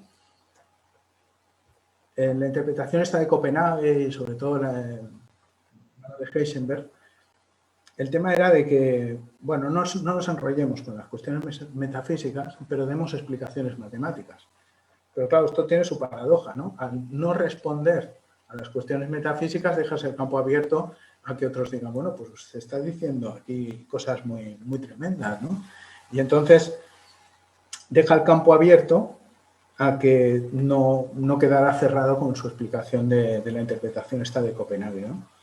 la interpretación esta de Copenhague y sobre todo la de Heisenberg, el tema era de que, bueno, no nos enrollemos con las cuestiones metafísicas, pero demos explicaciones matemáticas. Pero claro, esto tiene su paradoja, ¿no? Al no responder a las cuestiones metafísicas, dejas el campo abierto a que otros digan, bueno, pues se está diciendo aquí cosas muy, muy tremendas, ¿no? Y entonces deja el campo abierto a que no quedara cerrado con su explicación de la interpretación esta de Copenhague, ¿no?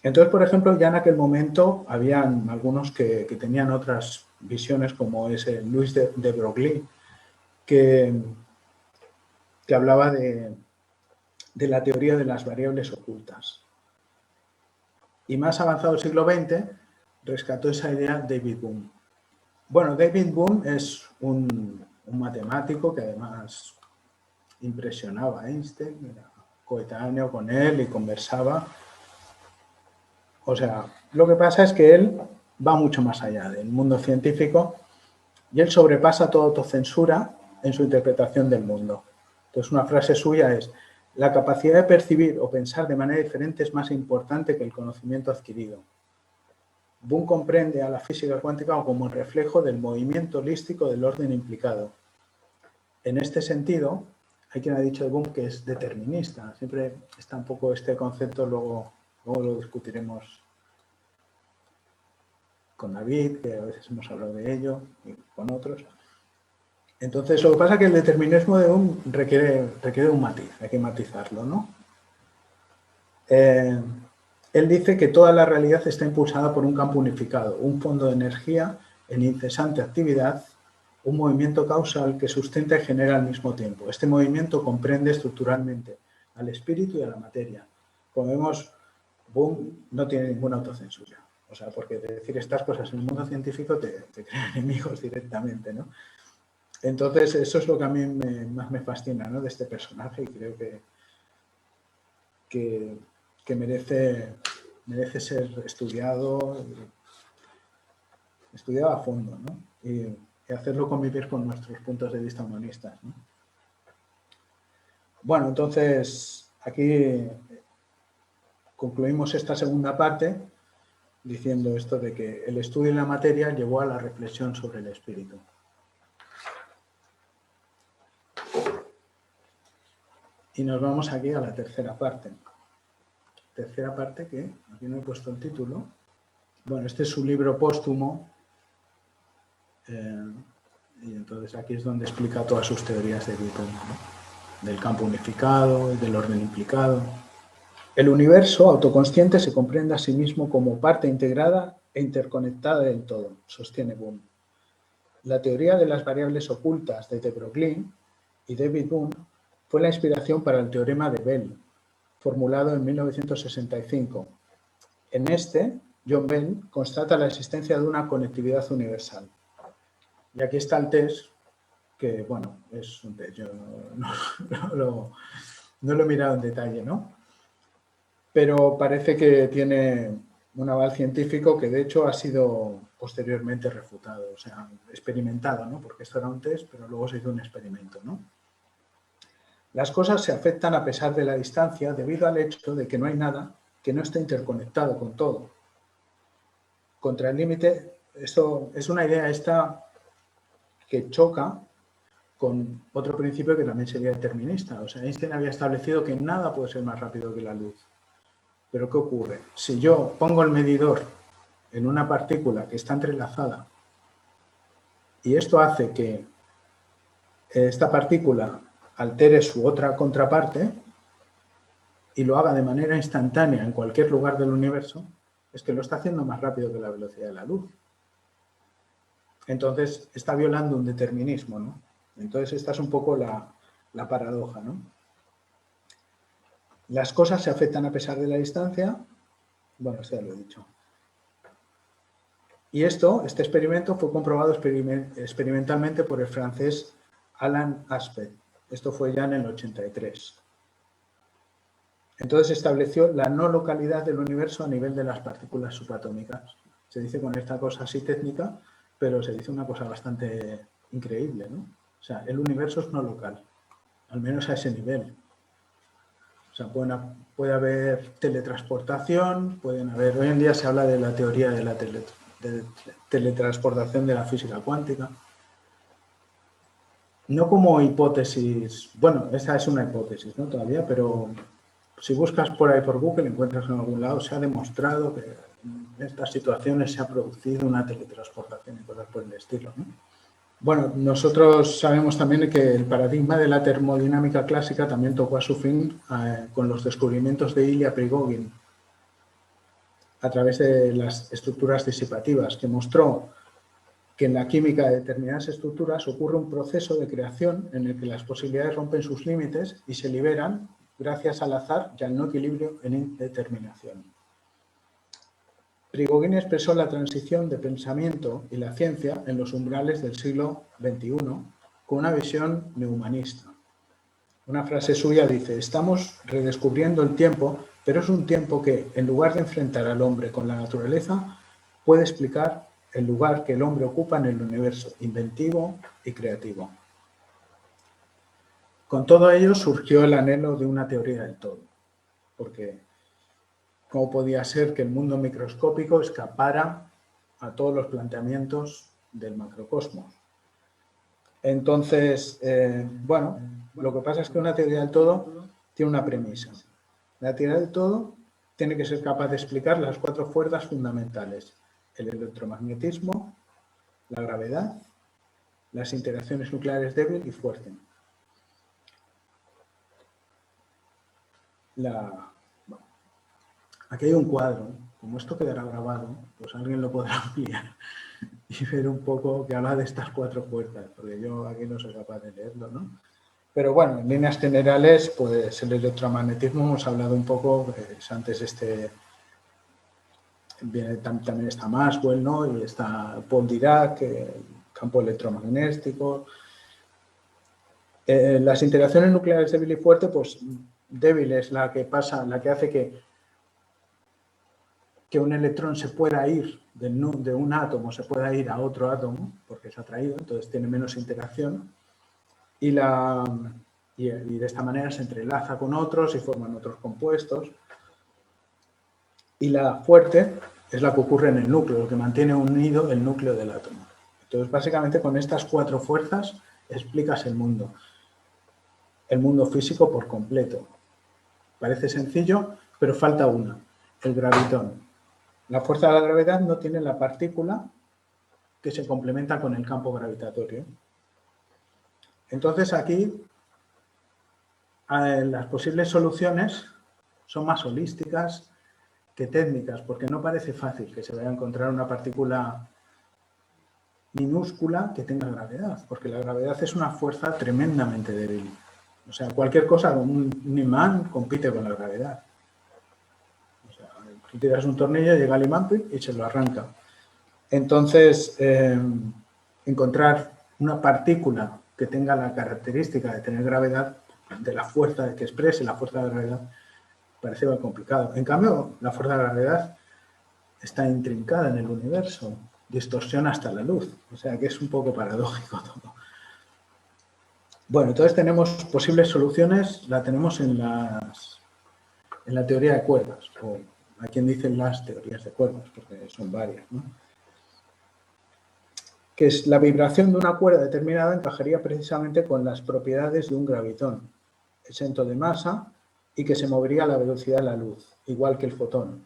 Entonces, por ejemplo, ya en aquel momento habían algunos que tenían otras visiones, como es el Louis de Broglie, que hablaba de la teoría de las variables ocultas. Y más avanzado el siglo XX, rescató esa idea David Bohm. Bueno, David Bohm es un matemático que además impresionaba a Einstein, era coetáneo con él y conversaba. O sea, lo que pasa es que él va mucho más allá del mundo científico y él sobrepasa toda autocensura en su interpretación del mundo. Entonces, una frase suya es: la capacidad de percibir o pensar de manera diferente es más importante que el conocimiento adquirido. Bohm comprende a la física cuántica como el reflejo del movimiento holístico del orden implicado. En este sentido, hay quien ha dicho de Bohm que es determinista. Siempre está un poco este concepto, luego lo discutiremos con David, que a veces hemos hablado de ello, y con otros. Entonces, lo que pasa es que el determinismo de Bohm requiere un matiz, hay que matizarlo, ¿no? Él dice que toda la realidad está impulsada por un campo unificado, un fondo de energía en incesante actividad, un movimiento causal que sustenta y genera al mismo tiempo. Este movimiento comprende estructuralmente al espíritu y a la materia. Como vemos, Bohm no tiene ninguna autocensura. O sea, porque decir estas cosas en el mundo científico te crea enemigos directamente, ¿no? Entonces, eso es lo que a mí más me fascina, ¿no?, de este personaje, y creo que merece ser estudiado a fondo, ¿no? Y hacerlo convivir con nuestros puntos de vista humanistas, ¿no? Bueno, entonces, aquí concluimos esta segunda parte diciendo esto de que el estudio de la materia llevó a la reflexión sobre el espíritu. Y nos vamos aquí a la tercera parte. Tercera parte que, aquí no he puesto el título. Bueno, este es su libro póstumo. Y entonces aquí es donde explica todas sus teorías de Newton, ¿no?, del campo unificado, del orden implicado. El universo autoconsciente se comprende a sí mismo como parte integrada e interconectada del todo, sostiene Bohm. La teoría de las variables ocultas de de Broglie y David Bohm fue la inspiración para el teorema de Bell, formulado en 1965. En este, John Bell constata la existencia de una conectividad universal. Y aquí está el test, que, bueno, es un test, yo no lo he mirado en detalle, ¿no? Pero parece que tiene un aval científico que, de hecho, ha sido posteriormente refutado, o sea, experimentado, ¿no? Porque esto era un test, pero luego se hizo un experimento, ¿no? Las cosas se afectan a pesar de la distancia debido al hecho de que no hay nada que no esté interconectado con todo. Contra el límite, esto es una idea esta que choca con otro principio que también sería determinista. O sea, Einstein había establecido que nada puede ser más rápido que la luz. Pero ¿qué ocurre? Si yo pongo el medidor en una partícula que está entrelazada y esto hace que esta partícula altere su otra contraparte y lo haga de manera instantánea en cualquier lugar del universo, es que lo está haciendo más rápido que la velocidad de la luz. Entonces está violando un determinismo, ¿no? Entonces esta es un poco la paradoja, ¿no? Las cosas se afectan a pesar de la distancia. Bueno, esto ya lo he dicho. Y este experimento fue comprobado experimentalmente por el francés Alain Aspect. Esto fue ya en el 83. Entonces se estableció la no localidad del universo a nivel de las partículas subatómicas. Se dice con esta cosa así técnica, pero se dice una cosa bastante increíble, ¿no? O sea, el universo es no local, al menos a ese nivel. O sea, puede haber teletransportación, hoy en día se habla de la teoría de la teletransportación de la física cuántica. No como hipótesis, bueno, esa es una hipótesis, ¿no? Todavía, pero si buscas por ahí por Google, encuentras en algún lado, se ha demostrado que en estas situaciones se ha producido una teletransportación y cosas por el estilo, ¿no? Bueno, nosotros sabemos también que el paradigma de la termodinámica clásica también tocó a su fin con los descubrimientos de Ilya Prigogine a través de las estructuras disipativas, que mostró que en la química de determinadas estructuras ocurre un proceso de creación en el que las posibilidades rompen sus límites y se liberan gracias al azar y al no equilibrio en indeterminación. Prigogine expresó la transición de pensamiento y la ciencia en los umbrales del siglo XXI con una visión neohumanista. Una frase suya dice: estamos redescubriendo el tiempo, pero es un tiempo que, en lugar de enfrentar al hombre con la naturaleza, puede explicar el lugar que el hombre ocupa en el universo, inventivo y creativo. Con todo ello surgió el anhelo de una teoría del todo, porque ¿cómo podía ser que el mundo microscópico escapara a todos los planteamientos del macrocosmos? Entonces, bueno, lo que pasa es que una teoría del todo tiene una premisa. La teoría del todo tiene que ser capaz de explicar las 4 fuerzas fundamentales: el electromagnetismo, la gravedad, las interacciones nucleares débil y fuerte. Aquí hay un cuadro, como esto quedará grabado, pues alguien lo podrá ampliar y ver un poco que habla de estas 4 fuerzas, porque yo aquí no soy capaz de leerlo, ¿no? Pero bueno, en líneas generales, pues el electromagnetismo hemos hablado un poco, pues, antes también está Maxwell, ¿no? Y está Paul Dirac, el campo electromagnético. Las interacciones nucleares débil y fuerte, pues débil es la que hace que un electrón se pueda ir de un átomo, se pueda ir a otro átomo, porque es atraído, entonces tiene menos interacción, y de esta manera se entrelaza con otros y forman otros compuestos. Y la fuerte es la que ocurre en el núcleo, lo que mantiene unido el núcleo del átomo. Entonces, básicamente, con estas 4 fuerzas explicas el mundo físico por completo. Parece sencillo, pero falta una, el gravitón. La fuerza de la gravedad no tiene la partícula que se complementa con el campo gravitatorio. Entonces, aquí las posibles soluciones son más holísticas que técnicas, porque no parece fácil que se vaya a encontrar una partícula minúscula que tenga gravedad, porque la gravedad es una fuerza tremendamente débil. O sea, cualquier cosa, un imán compite con la gravedad. O sea, tú tiras un tornillo, llega el imán y se lo arranca. Entonces, encontrar una partícula que tenga la característica de tener gravedad, de la fuerza, que exprese la fuerza de la gravedad, parece muy complicado. En cambio, la fuerza de la gravedad está intrincada en el universo, distorsiona hasta la luz, o sea que es un poco paradójico todo. Bueno, entonces tenemos posibles soluciones, la tenemos en la teoría de cuerdas, o hay quien dice las teorías de cuerdas, porque son varias, ¿no? Que es la vibración de una cuerda determinada encajaría precisamente con las propiedades de un gravitón, exento de masa y que se movería a la velocidad de la luz, igual que el fotón.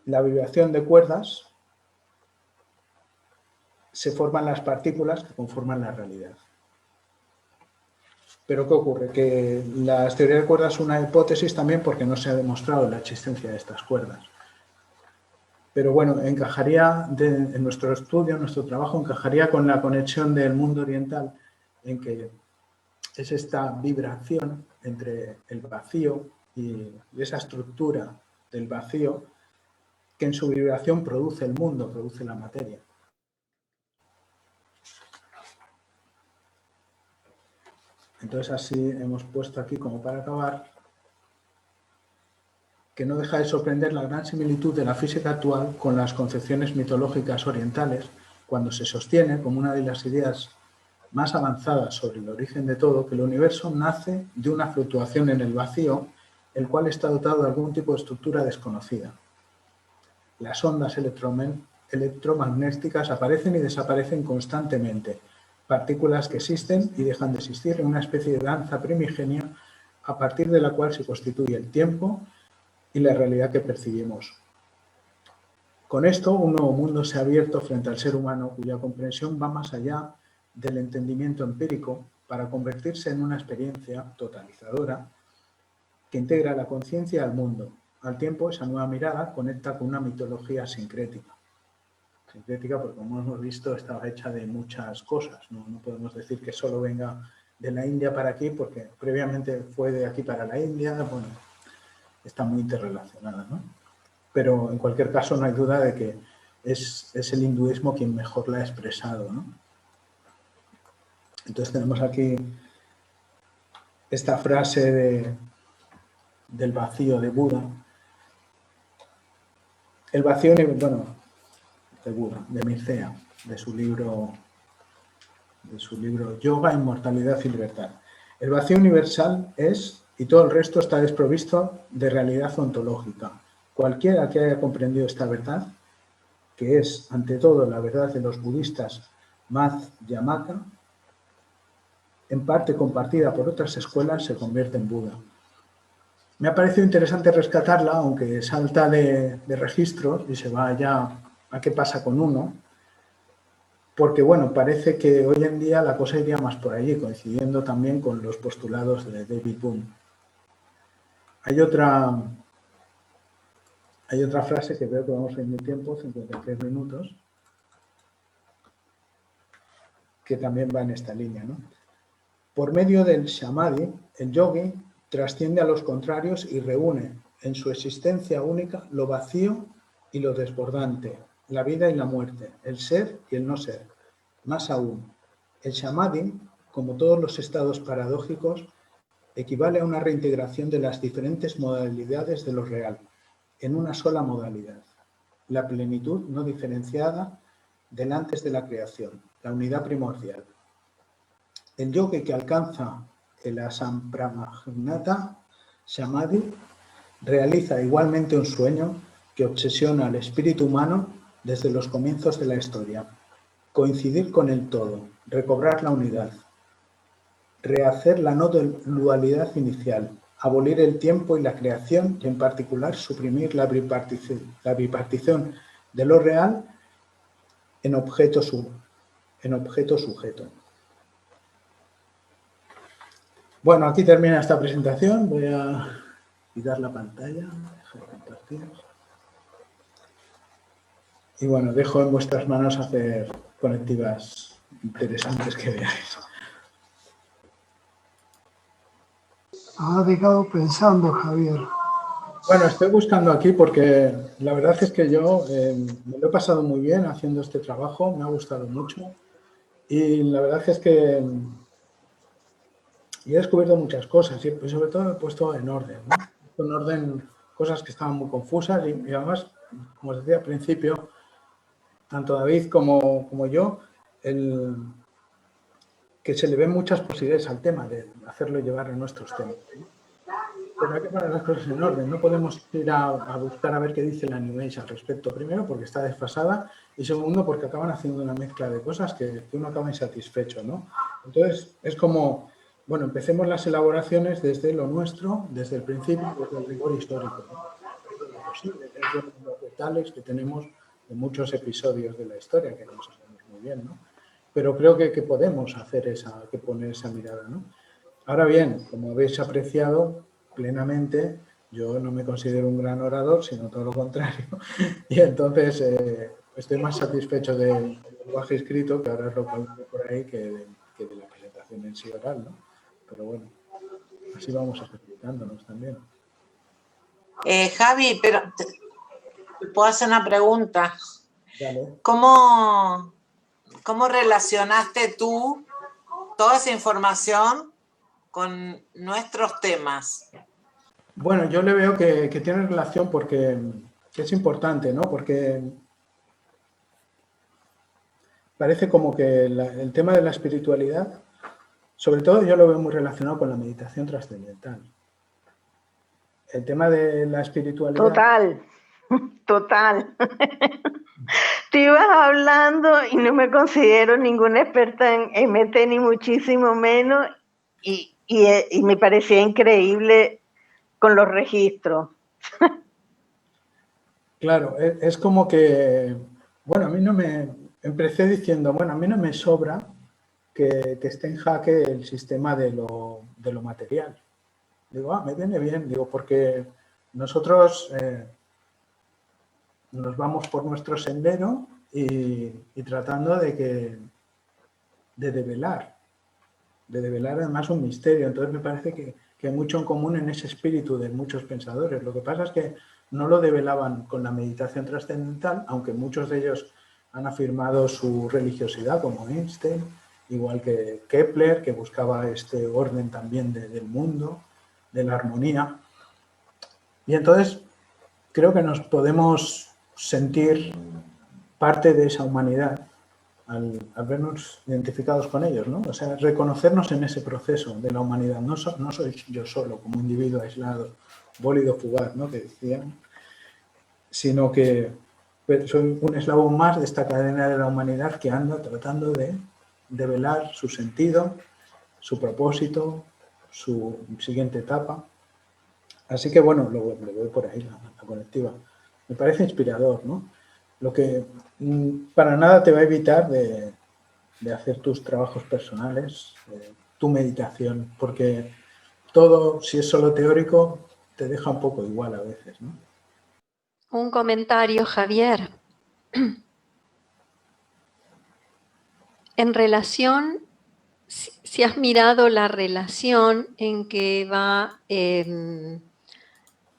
La vibración de cuerdas se forman las partículas que conforman la realidad. Pero ¿qué ocurre? Que las teorías de cuerdas son una hipótesis también porque no se ha demostrado la existencia de estas cuerdas. Pero bueno, encajaría, en nuestro estudio, en nuestro trabajo, encajaría con la conexión del mundo oriental, en que es esta vibración entre el vacío y esa estructura del vacío que en su vibración produce el mundo, produce la materia. Entonces así hemos puesto aquí, como para acabar, que no deja de sorprender la gran similitud de la física actual con las concepciones mitológicas orientales, cuando se sostiene, como una de las ideas más avanzadas sobre el origen de todo, que el universo nace de una fluctuación en el vacío, el cual está dotado de algún tipo de estructura desconocida. Las ondas electromagnéticas aparecen y desaparecen constantemente, partículas que existen y dejan de existir en una especie de danza primigenia a partir de la cual se constituye el tiempo y la realidad que percibimos. Con esto, un nuevo mundo se ha abierto frente al ser humano, cuya comprensión va más allá del entendimiento empírico para convertirse en una experiencia totalizadora que integra la conciencia al mundo. Al tiempo, esa nueva mirada conecta con una mitología sincrética. Sincrética porque, como hemos visto, estaba hecha de muchas cosas. No podemos decir que solo venga de la India para aquí, porque previamente fue de aquí para la India. Bueno, está muy interrelacionada, ¿no? Pero en cualquier caso no hay duda de que es el hinduismo quien mejor la ha expresado, ¿no? Entonces tenemos aquí esta frase del vacío de Buda. El vacío, bueno, de Buda, de Mircea, de su libro Yoga, Inmortalidad y Libertad. El vacío universal es, y todo el resto está desprovisto de realidad ontológica. Cualquiera que haya comprendido esta verdad, que es, ante todo, la verdad de los budistas Madhyamaka, en parte compartida por otras escuelas, se convierte en Buda. Me ha parecido interesante rescatarla, aunque salta de registros y se va ya a qué pasa con uno, porque, bueno, parece que hoy en día la cosa iría más por allí, coincidiendo también con los postulados de David Bohm. Hay otra frase que veo que vamos en mi tiempo, 53 minutos, que también va en esta línea, ¿no? Por medio del samadhi, el yogi trasciende a los contrarios y reúne en su existencia única lo vacío y lo desbordante, la vida y la muerte, el ser y el no ser. Más aún, el samadhi, como todos los estados paradójicos, equivale a una reintegración de las diferentes modalidades de lo real en una sola modalidad, la plenitud no diferenciada del antes de la creación, la unidad primordial. El yogi que alcanza el asampragnata samadhi realiza igualmente un sueño que obsesiona al espíritu humano desde los comienzos de la historia. Coincidir con el todo, recobrar la unidad, rehacer la no dualidad inicial, abolir el tiempo y la creación y en particular suprimir la bipartición de lo real en objeto sujeto. Bueno, aquí termina esta presentación. Voy a quitar la pantalla, dejar de compartir. Y bueno, dejo en vuestras manos hacer conectivas interesantes que veáis. Nos has dejado pensando, Javier. Bueno, estoy buscando aquí porque la verdad es que yo me lo he pasado muy bien haciendo este trabajo, me ha gustado mucho y la verdad es que he descubierto muchas cosas y sobre todo he puesto en orden, ¿no? He puesto en orden cosas que estaban muy confusas y además, como os decía al principio, tanto David como yo, que se le ven muchas posibilidades al tema de hacerlo llevar a nuestros temas, ¿no? Pero hay que poner las cosas en orden. No podemos ir a buscar a ver qué dice la New Age al respecto. Primero, porque está desfasada. Y segundo, porque acaban haciendo una mezcla de cosas que uno acaba insatisfecho, ¿no? Entonces, es como, bueno, empecemos las elaboraciones desde lo nuestro, desde el principio, desde el rigor histórico, ¿no? Desde lo posible, desde los detalles que tenemos de muchos episodios de la historia, que no sabemos muy bien, ¿no? Pero creo que podemos hacer que poner esa mirada, ¿no? Ahora bien, como habéis apreciado plenamente, yo no me considero un gran orador, sino todo lo contrario. Y entonces estoy más satisfecho del lenguaje escrito, que ahora es lo que hay por ahí, que de la presentación en sí oral, ¿no? Pero bueno, así vamos ejercitándonos también. Javi, pero ¿puedo hacer una pregunta? Dale. ¿Cómo relacionaste tú toda esa información con nuestros temas? Bueno, yo le veo que tiene relación porque es importante, ¿no? Porque parece como que el tema de la espiritualidad, sobre todo yo lo veo muy relacionado con la meditación trascendental. El tema de la espiritualidad... Total. Tú ibas hablando y no me considero ninguna experta en MT, ni muchísimo menos, y me parecía increíble con los registros. Claro, es como que, bueno, a mí no me... Empecé diciendo, bueno, a mí no me sobra que esté en jaque el sistema de lo material. Digo, me viene bien, digo, porque nosotros nos vamos por nuestro sendero y tratando de develar además un misterio. Entonces me parece que hay mucho en común en ese espíritu de muchos pensadores. Lo que pasa es que no lo develaban con la meditación trascendental, aunque muchos de ellos han afirmado su religiosidad, como Einstein, igual que Kepler, que buscaba este orden también del mundo, de la armonía. Y entonces creo que nos podemos sentir parte de esa humanidad al vernos identificados con ellos, ¿no? O sea, reconocernos en ese proceso de la humanidad. No soy yo solo, como individuo aislado, bólido fugaz, ¿no? Que decían, sino que soy un eslabón más de esta cadena de la humanidad que anda tratando de develar su sentido, su propósito, su siguiente etapa. Así que, bueno, lo veo por ahí, la colectiva. Me parece inspirador, ¿no? Lo que para nada te va a evitar de hacer tus trabajos personales, tu meditación, porque todo, si es solo teórico, te deja un poco igual a veces, ¿no? Un comentario, Javier. En relación, si has mirado la relación en que va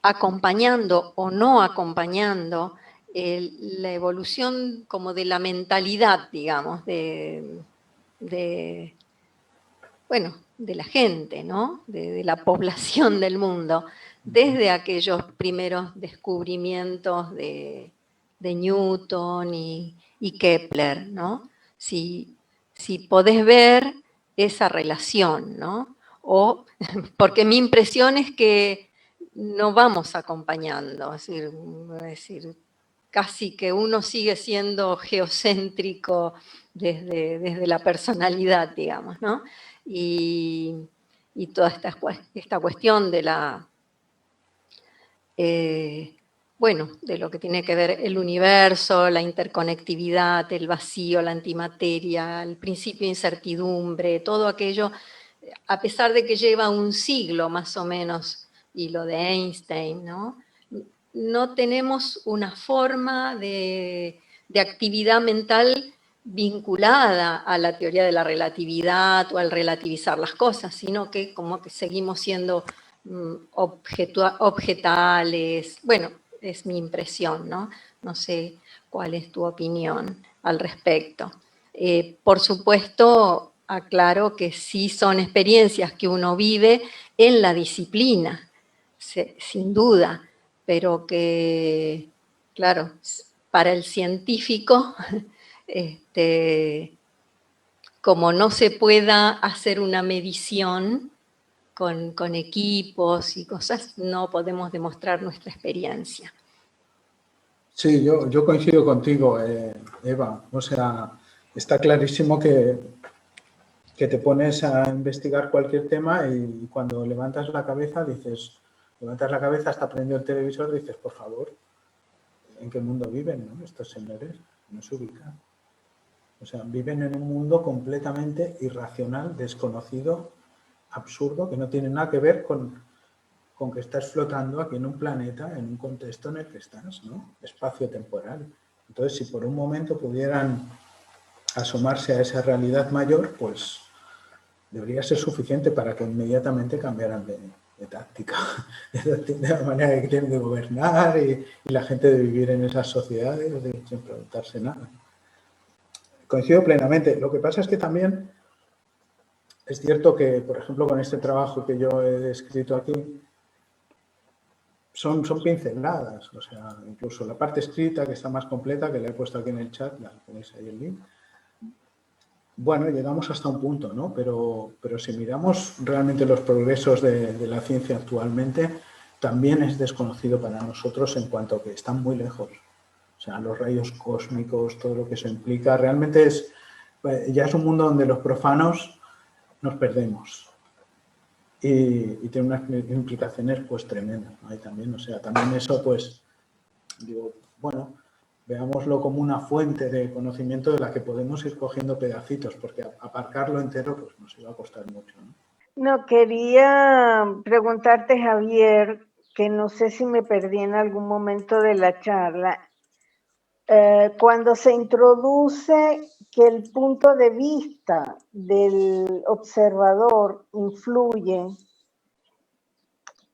acompañando o no acompañando la evolución como de la mentalidad, digamos, de la gente, ¿no? De la población del mundo, desde aquellos primeros descubrimientos de Newton y Kepler, ¿no? Si podés ver esa relación, ¿no? Porque mi impresión es que no vamos acompañando, es decir, casi que uno sigue siendo geocéntrico desde la personalidad, digamos, ¿no? Y toda esta cuestión de de lo que tiene que ver el universo, la interconectividad, el vacío, la antimateria, el principio de incertidumbre, todo aquello, a pesar de que lleva un siglo más o menos, y lo de Einstein, ¿no? No tenemos una forma de actividad mental vinculada a la teoría de la relatividad o al relativizar las cosas, sino que como que seguimos siendo objetales. Bueno, es mi impresión, ¿no? No sé cuál es tu opinión al respecto. Por supuesto, aclaro que sí son experiencias que uno vive en la disciplina, sin duda, pero que, claro, para el científico, como no se pueda hacer una medición con equipos y cosas, no podemos demostrar nuestra experiencia. Sí, yo coincido contigo, Eva. O sea, está clarísimo que te pones a investigar cualquier tema y cuando levantas la cabeza hasta prendió el televisor, dices, por favor, ¿en qué mundo viven, no? Estos señores no se ubican. O sea, viven en un mundo completamente irracional, desconocido, absurdo, que no tiene nada que ver con que estás flotando aquí en un planeta, en un contexto en el que estás, ¿no? Espacio-temporal. Entonces, si por un momento pudieran asomarse a esa realidad mayor, pues debería ser suficiente para que inmediatamente cambiaran de táctica, de la manera que tienen de gobernar y la gente de vivir en esas sociedades sin preguntarse nada. Coincido plenamente. Lo que pasa es que también es cierto que, por ejemplo, con este trabajo que yo he descrito aquí, son pinceladas, o sea, incluso la parte escrita, que está más completa, que la he puesto aquí en el chat, la tenéis ahí el link. Bueno, llegamos hasta un punto, ¿no? Pero si miramos realmente los progresos de la ciencia actualmente, también es desconocido para nosotros en cuanto a que están muy lejos. O sea, los rayos cósmicos, todo lo que eso implica, realmente ya es un mundo donde los profanos nos perdemos. Y tiene unas implicaciones pues tremendas, ¿no? Ahí también, o sea, también eso pues, digo, bueno, veámoslo como una fuente de conocimiento de la que podemos ir cogiendo pedacitos, porque aparcarlo entero pues nos iba a costar mucho, ¿no? No, quería preguntarte, Javier, que no sé si me perdí en algún momento de la charla, cuando se introduce que el punto de vista del observador influye,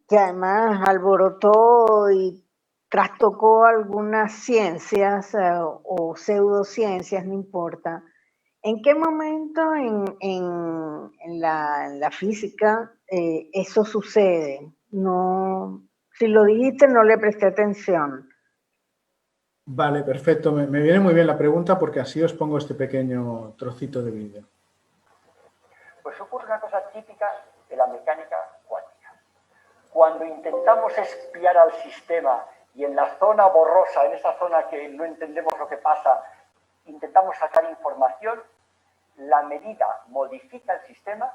que además alborotó y trastocó algunas ciencias o pseudociencias, no importa. ¿En qué momento en la física eso sucede? No, si lo dijiste no le presté atención. Vale, perfecto. Me viene muy bien la pregunta porque así os pongo este pequeño trocito de vídeo. Pues ocurre una cosa típica de la mecánica cuántica. Cuando intentamos espiar al sistema y en la zona borrosa, en esa zona que no entendemos lo que pasa, intentamos sacar información, la medida modifica el sistema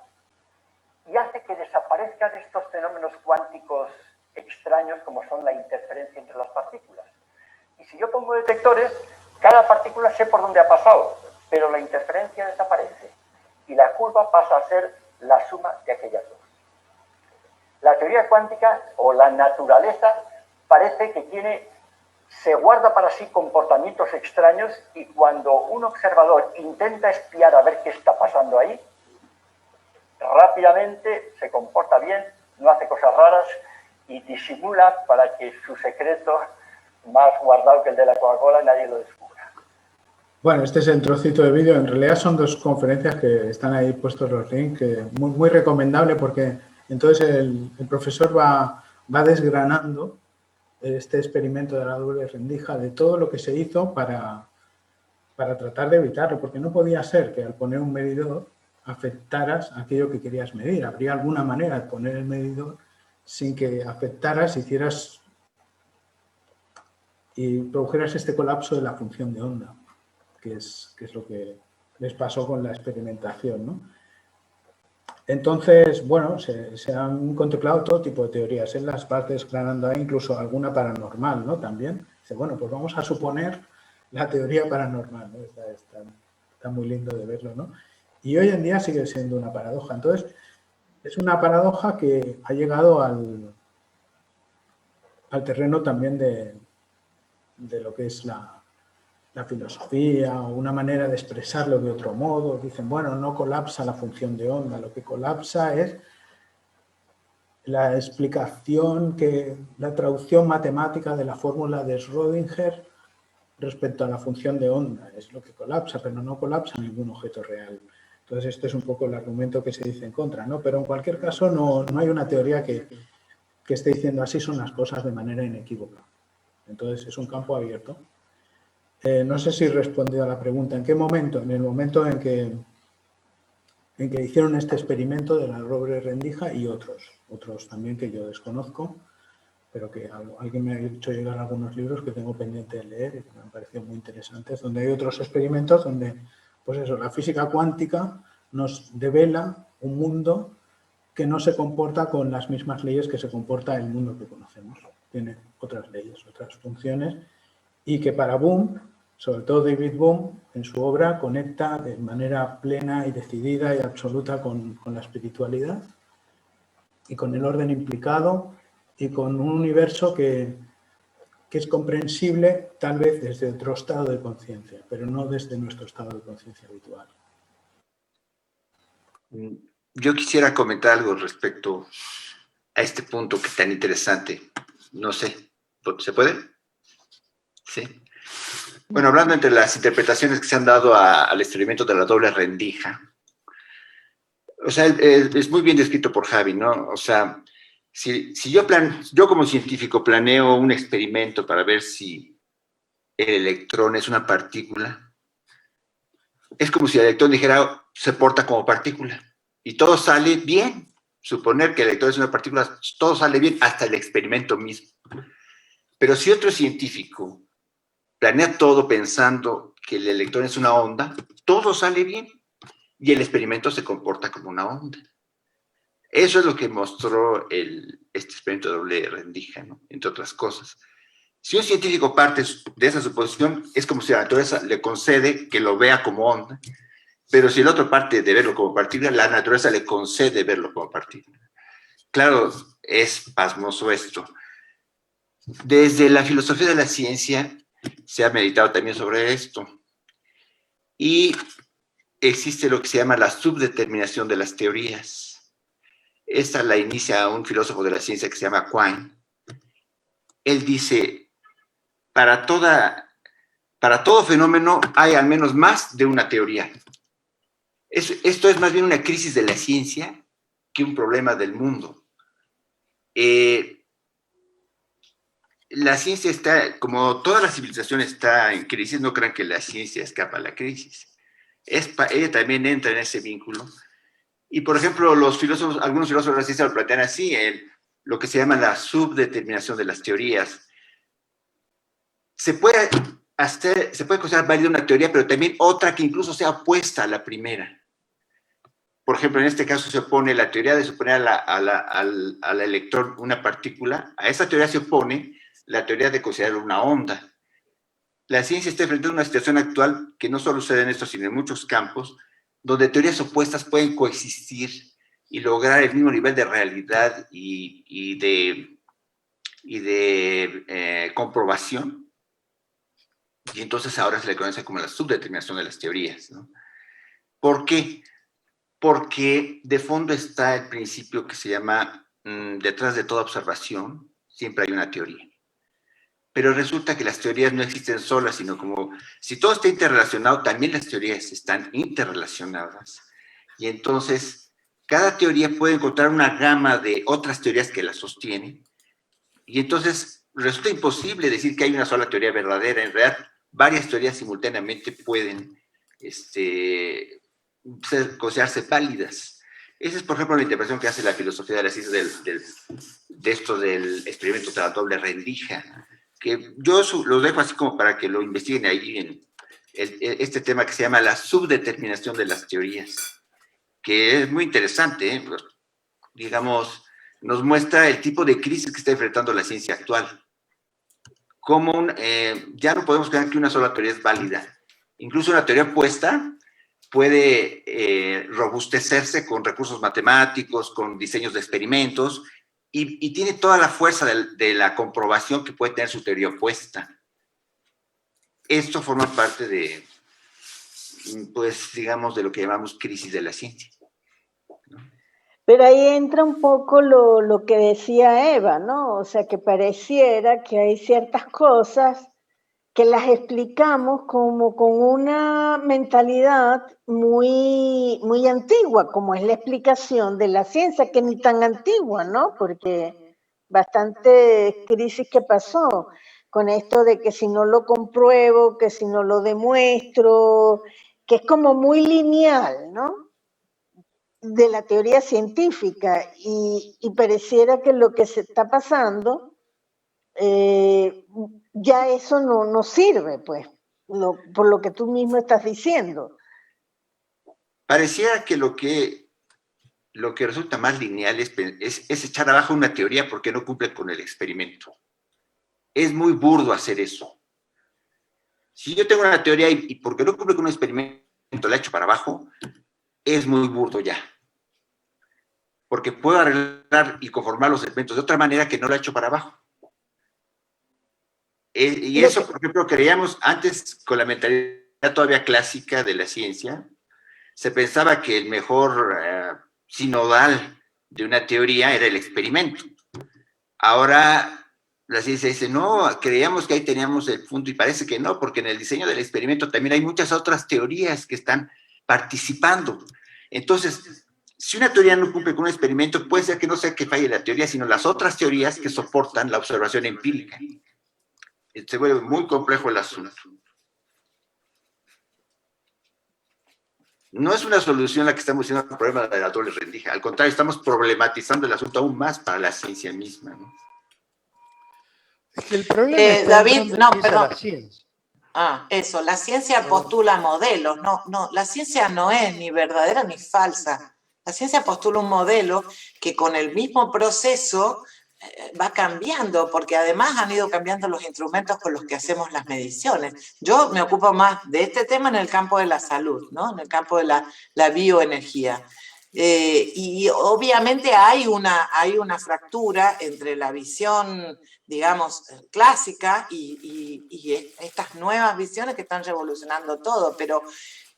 y hace que desaparezcan estos fenómenos cuánticos extraños como son la interferencia entre las partículas. Y si yo pongo detectores, cada partícula sé por dónde ha pasado, pero la interferencia desaparece y la curva pasa a ser la suma de aquellas dos. La teoría cuántica o la naturaleza parece que se guarda para sí comportamientos extraños y cuando un observador intenta espiar a ver qué está pasando ahí, rápidamente se comporta bien, no hace cosas raras y disimula para que su secreto más guardado que el de la Coca-Cola nadie lo descubra. Bueno, este es el trocito de vídeo. En realidad son dos conferencias que están ahí puestos los links, que muy, muy recomendable porque entonces el profesor va desgranando este experimento de la doble rendija, de todo lo que se hizo para tratar de evitarlo, porque no podía ser que al poner un medidor afectaras aquello que querías medir. Habría alguna manera de poner el medidor sin que afectaras, hicieras y produjeras este colapso de la función de onda, que es lo que les pasó con la experimentación, ¿no? Entonces, bueno, se han contemplado todo tipo de teorías. Él las va desgranando ahí, incluso alguna paranormal, ¿no? También. Dice, bueno, pues vamos a suponer la teoría paranormal, ¿no? Está muy lindo de verlo, ¿no? Y hoy en día sigue siendo una paradoja. Entonces, es una paradoja que ha llegado al terreno también de lo que es la filosofía o una manera de expresarlo de otro modo. Dicen, bueno, no colapsa la función de onda, lo que colapsa es la explicación, la traducción matemática de la fórmula de Schrödinger respecto a la función de onda. Es lo que colapsa, pero no colapsa ningún objeto real. Entonces, este es un poco el argumento que se dice en contra, ¿no? Pero en cualquier caso, no hay una teoría que esté diciendo así son las cosas de manera inequívoca. Entonces, es un campo abierto. No sé si he respondido a la pregunta. ¿En qué momento? En el momento en que hicieron este experimento de la doble rendija y otros también que yo desconozco, pero que alguien me ha hecho llegar algunos libros que tengo pendiente de leer y que me han parecido muy interesantes, donde hay otros experimentos donde, pues eso, la física cuántica nos devela un mundo que no se comporta con las mismas leyes que se comporta el mundo que conocemos. Tiene otras leyes, otras funciones, y que para Bohm, sobre todo David Bohm, en su obra conecta de manera plena y decidida y absoluta con la espiritualidad y con el orden implicado y con un universo que es comprensible tal vez desde otro estado de conciencia, pero no desde nuestro estado de conciencia habitual. Yo quisiera comentar algo respecto a este punto que es tan interesante. No sé, ¿se puede? Sí. Bueno, hablando entre las interpretaciones que se han dado al experimento de la doble rendija, o sea, es muy bien descrito por Javi, ¿no? O sea, si yo como científico planeo un experimento para ver si el electrón es una partícula, es como si el electrón dijera, se porta como partícula, y todo sale bien. Suponer que el electrón es una partícula, todo sale bien, hasta el experimento mismo. Pero si otro científico planea todo pensando que el electrón es una onda, todo sale bien, y el experimento se comporta como una onda. Eso es lo que mostró este experimento de doble rendija, ¿no? Entre otras cosas. Si un científico parte de esa suposición, es como si la naturaleza le concede que lo vea como onda, pero si el otro parte de verlo como partícula, la naturaleza le concede verlo como partícula. Claro, es pasmoso esto. Desde la filosofía de la ciencia se ha meditado también sobre esto. Y existe lo que se llama la subdeterminación de las teorías. Esta la inicia un filósofo de la ciencia que se llama Quine. Él dice, para todo fenómeno hay al menos más de una teoría. Esto es más bien una crisis de la ciencia que un problema del mundo. La ciencia está, como toda la civilización está en crisis, no crean que la ciencia escapa a la crisis. Ella también entra en ese vínculo. Y, por ejemplo, algunos filósofos de la ciencia lo plantean así, lo que se llama la subdeterminación de las teorías. Se puede considerar válida una teoría, pero también otra que incluso sea opuesta a la primera. Por ejemplo, en este caso se opone la teoría de suponer al electrón una partícula. A esa teoría se opone la teoría de considerarlo una onda. La ciencia está enfrentando una situación actual que no solo sucede en esto, sino en muchos campos, donde teorías opuestas pueden coexistir y lograr el mismo nivel de realidad y de comprobación. Y entonces ahora se le conoce como la subdeterminación de las teorías, ¿no? ¿Por qué? Porque de fondo está el principio que se llama, detrás de toda observación, siempre hay una teoría. Pero resulta que las teorías no existen solas, sino como si todo está interrelacionado, también las teorías están interrelacionadas. Y entonces, cada teoría puede encontrar una gama de otras teorías que la sostienen. Y entonces, resulta imposible decir que hay una sola teoría verdadera. En realidad, varias teorías simultáneamente pueden considerarse válidas. Esa es, por ejemplo, la interpretación que hace la filosofía de la ciencia de esto del experimento de la doble rendija, que yo los dejo así como para que lo investiguen ahí en este tema que se llama la subdeterminación de las teorías, que es muy interesante, ¿eh? Digamos, nos muestra el tipo de crisis que está enfrentando la ciencia actual. Como ya no podemos creer que una sola teoría es válida. Incluso una teoría opuesta puede robustecerse con recursos matemáticos, con diseños de experimentos, y tiene toda la fuerza de la comprobación que puede tener su teoría opuesta. Esto forma parte de, pues, digamos, de lo que llamamos crisis de la ciencia, ¿no? Pero ahí entra un poco lo que decía Eva, ¿no? O sea, que pareciera que hay ciertas cosas que las explicamos como con una mentalidad muy, muy antigua, como es la explicación de la ciencia, que ni tan antigua, ¿no? Porque bastante crisis que pasó con esto de que si no lo compruebo, que si no lo demuestro, que es como muy lineal, ¿no? De la teoría científica, y pareciera que lo que se está pasando, ya eso no sirve, pues, por lo que tú mismo estás diciendo. Pareciera que lo que resulta más lineal es echar abajo una teoría porque no cumple con el experimento. Es muy burdo hacer eso. Si yo tengo una teoría y porque no cumple con un experimento la echo para abajo, es muy burdo ya. Porque puedo arreglar y conformar los elementos de otra manera que no la echo para abajo. Y eso, por ejemplo, creíamos antes con la mentalidad todavía clásica de la ciencia, se pensaba que el mejor sinodal de una teoría era el experimento. Ahora la ciencia dice, no, creíamos que ahí teníamos el punto y parece que no, porque en el diseño del experimento también hay muchas otras teorías que están participando. Entonces, si una teoría no cumple con un experimento, puede ser que no sea que falle la teoría, sino las otras teorías que soportan la observación empírica. Se vuelve muy complejo el asunto. No es una solución la que estamos haciendo al problema de la doble rendija. Al contrario, estamos problematizando el asunto aún más para la ciencia misma, ¿no? Es que el problema está David, en dónde no, empieza perdón. la ciencia. Eso, la ciencia postula modelos, no, la ciencia no es ni verdadera ni falsa. La ciencia postula un modelo que con el mismo proceso va cambiando, porque además han ido cambiando los instrumentos con los que hacemos las mediciones. Yo me ocupo más de este tema en el campo de la salud, ¿no? En el campo de la bioenergía. Y obviamente hay una fractura entre la visión, digamos, clásica y estas nuevas visiones que están revolucionando todo, pero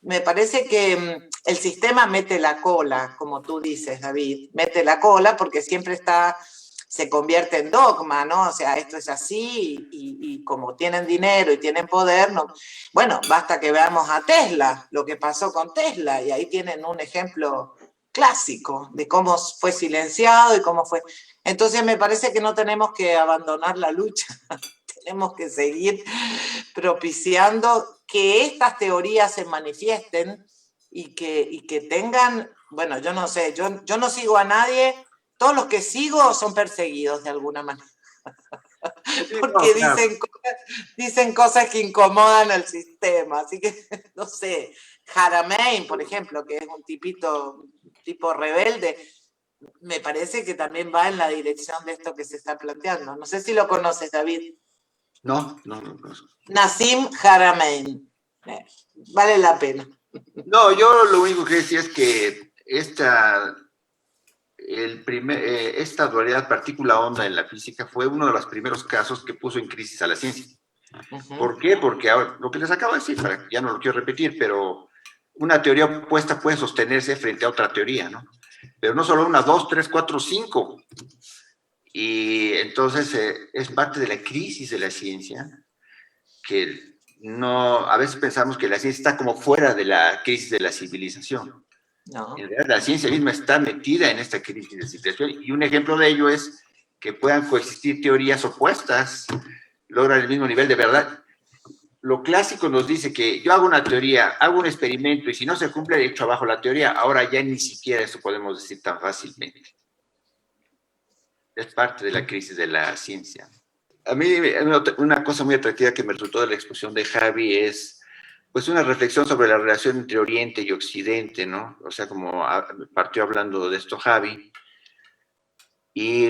me parece que el sistema mete la cola, como tú dices, David, mete la cola porque siempre se convierte en dogma, ¿no? O sea, esto es así y como tienen dinero y tienen poder, no. Bueno, basta que veamos a Tesla, lo que pasó con Tesla, y ahí tienen un ejemplo clásico de cómo fue silenciado y cómo fue. Entonces me parece que no tenemos que abandonar la lucha, tenemos que seguir propiciando que estas teorías se manifiesten y que tengan, bueno, yo no sé, yo no sigo a nadie, todos los que sigo son perseguidos de alguna manera, porque dicen cosas que incomodan al sistema, así que, no sé, Haramein, por ejemplo, que es un tipo rebelde, me parece que también va en la dirección de esto que se está planteando. No sé si lo conoces, David. No. Nassim Haramein. Vale la pena. No, yo lo único que decía es que esta dualidad partícula-onda en la física fue uno de los primeros casos que puso en crisis a la ciencia. ¿Por qué? Porque ahora, lo que les acabo de decir, ya no lo quiero repetir, pero una teoría opuesta puede sostenerse frente a otra teoría, ¿no? Pero no solo una, dos, tres, cuatro, cinco. Y entonces es parte de la crisis de la ciencia, que a veces pensamos que la ciencia está como fuera de la crisis de la civilización. No. En realidad, la ciencia misma está metida en esta crisis de civilización, y un ejemplo de ello es que puedan coexistir teorías opuestas, logran el mismo nivel de verdad. Lo clásico nos dice que yo hago una teoría, hago un experimento, y si no se cumple, echo abajo la teoría. Ahora ya ni siquiera eso podemos decir tan fácilmente. Es parte de la crisis de la ciencia. A mí una cosa muy atractiva que me resultó de la exposición de Javi es pues una reflexión sobre la relación entre Oriente y Occidente, ¿no? O sea, como partió hablando de esto Javi. Y